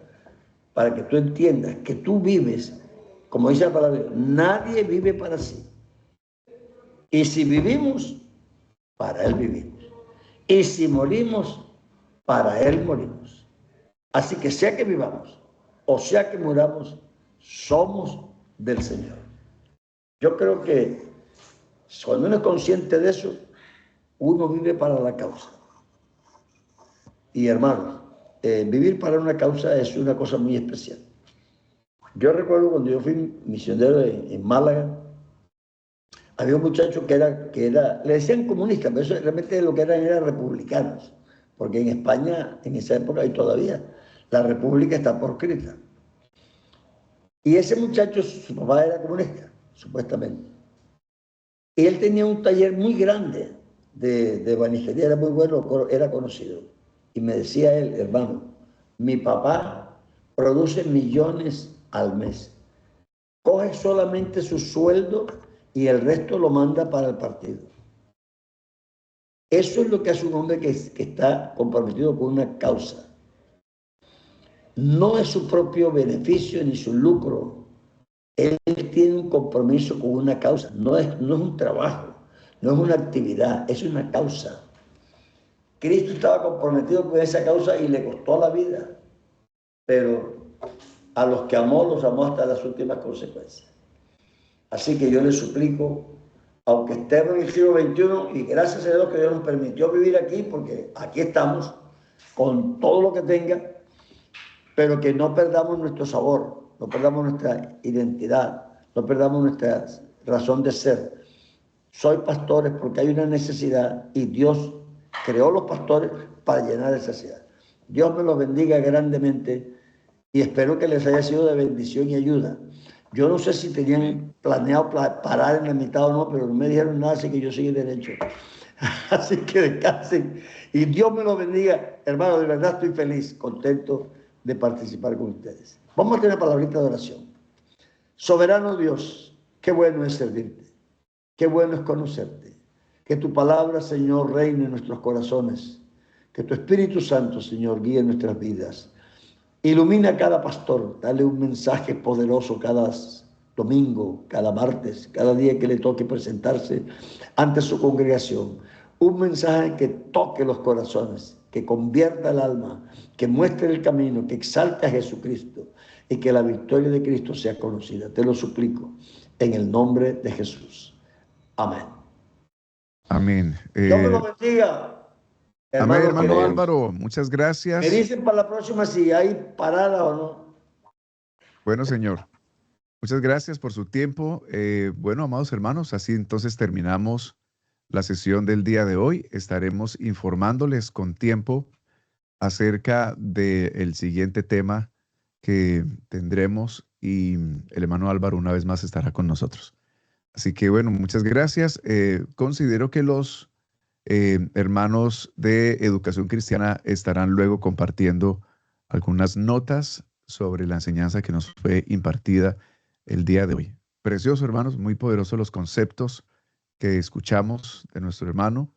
para que tú entiendas que tú vives, como dice la palabra, nadie vive para sí. Y si vivimos, para Él vivimos. Y si morimos, para Él morimos. Así que sea que vivamos o sea que muramos, somos del Señor. Yo creo que cuando uno es consciente de eso, uno vive para la causa. Y hermanos, vivir para una causa es una cosa muy especial. Yo recuerdo cuando yo fui misionero en Málaga, había un muchacho que era, le decían comunista, pero eso realmente lo que eran republicanos, porque en España, en esa época y todavía, la república está proscrita. Y ese muchacho, su papá era comunista, supuestamente. Y él tenía un taller muy grande de banistería, era muy bueno, era conocido. Y me decía él, hermano, mi papá produce millones al mes. Coge solamente su sueldo y el resto lo manda para el partido. Eso es lo que hace un hombre que está comprometido con una causa. No es su propio beneficio ni su lucro. Él tiene un compromiso con una causa. No es un trabajo, no es una actividad, es una causa. Cristo estaba comprometido con esa causa y le costó la vida. Pero a los que amó, los amó hasta las últimas consecuencias. Así que yo les suplico, aunque estemos en el siglo XXI, y gracias a Dios que Dios nos permitió vivir aquí, porque aquí estamos, con todo lo que tenga, pero que no perdamos nuestro sabor, no perdamos nuestra identidad, no perdamos nuestra razón de ser. Soy pastores porque hay una necesidad y Dios creó los pastores para llenar esa necesidad. Dios me los bendiga grandemente y espero que les haya sido de bendición y ayuda. Yo no sé si tenían planeado parar en la mitad o no, pero no me dijeron nada, así que yo seguí derecho. Así que descansen y Dios me los bendiga. Hermano, de verdad estoy feliz, contento de participar con ustedes. Vamos a tener una palabrita de oración. Soberano Dios, qué bueno es servirte, qué bueno es conocerte. Que tu palabra, Señor, reine en nuestros corazones. Que tu Espíritu Santo, Señor, guíe nuestras vidas. Ilumina a cada pastor, dale un mensaje poderoso cada domingo, cada martes, cada día que le toque presentarse ante su congregación. Un mensaje que toque los corazones, que convierta el alma, que muestre el camino, que exalte a Jesucristo y que la victoria de Cristo sea conocida. Te lo suplico en el nombre de Jesús. Amén. Amén. Dios me lo bendiga. Amén, hermano Amén. Álvaro. Muchas gracias. Me dicen para la próxima si hay parada o no. Bueno, señor. Muchas gracias por su tiempo. Bueno, amados hermanos, así entonces terminamos la sesión del día de hoy. Estaremos informándoles con tiempo acerca del siguiente tema que tendremos y el hermano Álvaro una vez más estará con nosotros. Así que bueno, muchas gracias. Considero que los hermanos de Educación Cristiana estarán luego compartiendo algunas notas sobre la enseñanza que nos fue impartida el día de hoy. Precioso, hermanos, muy poderosos los conceptos que escuchamos de nuestro hermano.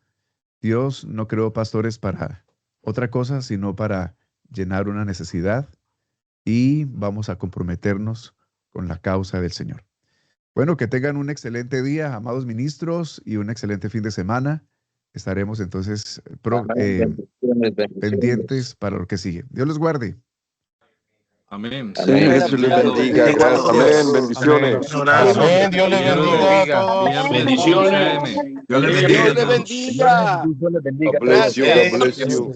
Dios no creó pastores para otra cosa, sino para llenar una necesidad, y vamos a comprometernos con la causa del Señor. Bueno, que tengan un excelente día, amados ministros, y un excelente fin de semana. Estaremos entonces pendientes para lo que sigue. Dios los guarde. Amén. Sí, Jesús les bendiga. Gracias. Amén. Bendiciones. Amén. Dios les bendiga a todos. Bendiciones. Dios les bendiga. God bless you. God bless you.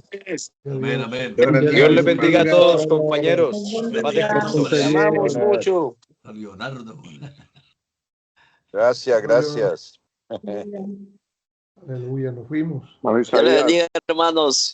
Amén, amén. Dios les bendiga a todos, compañeros. Paz de Cristo. Te amamos mucho. Leonardo. Gracias, gracias. Aleluya, nos fuimos. Dios les bendiga, hermanos.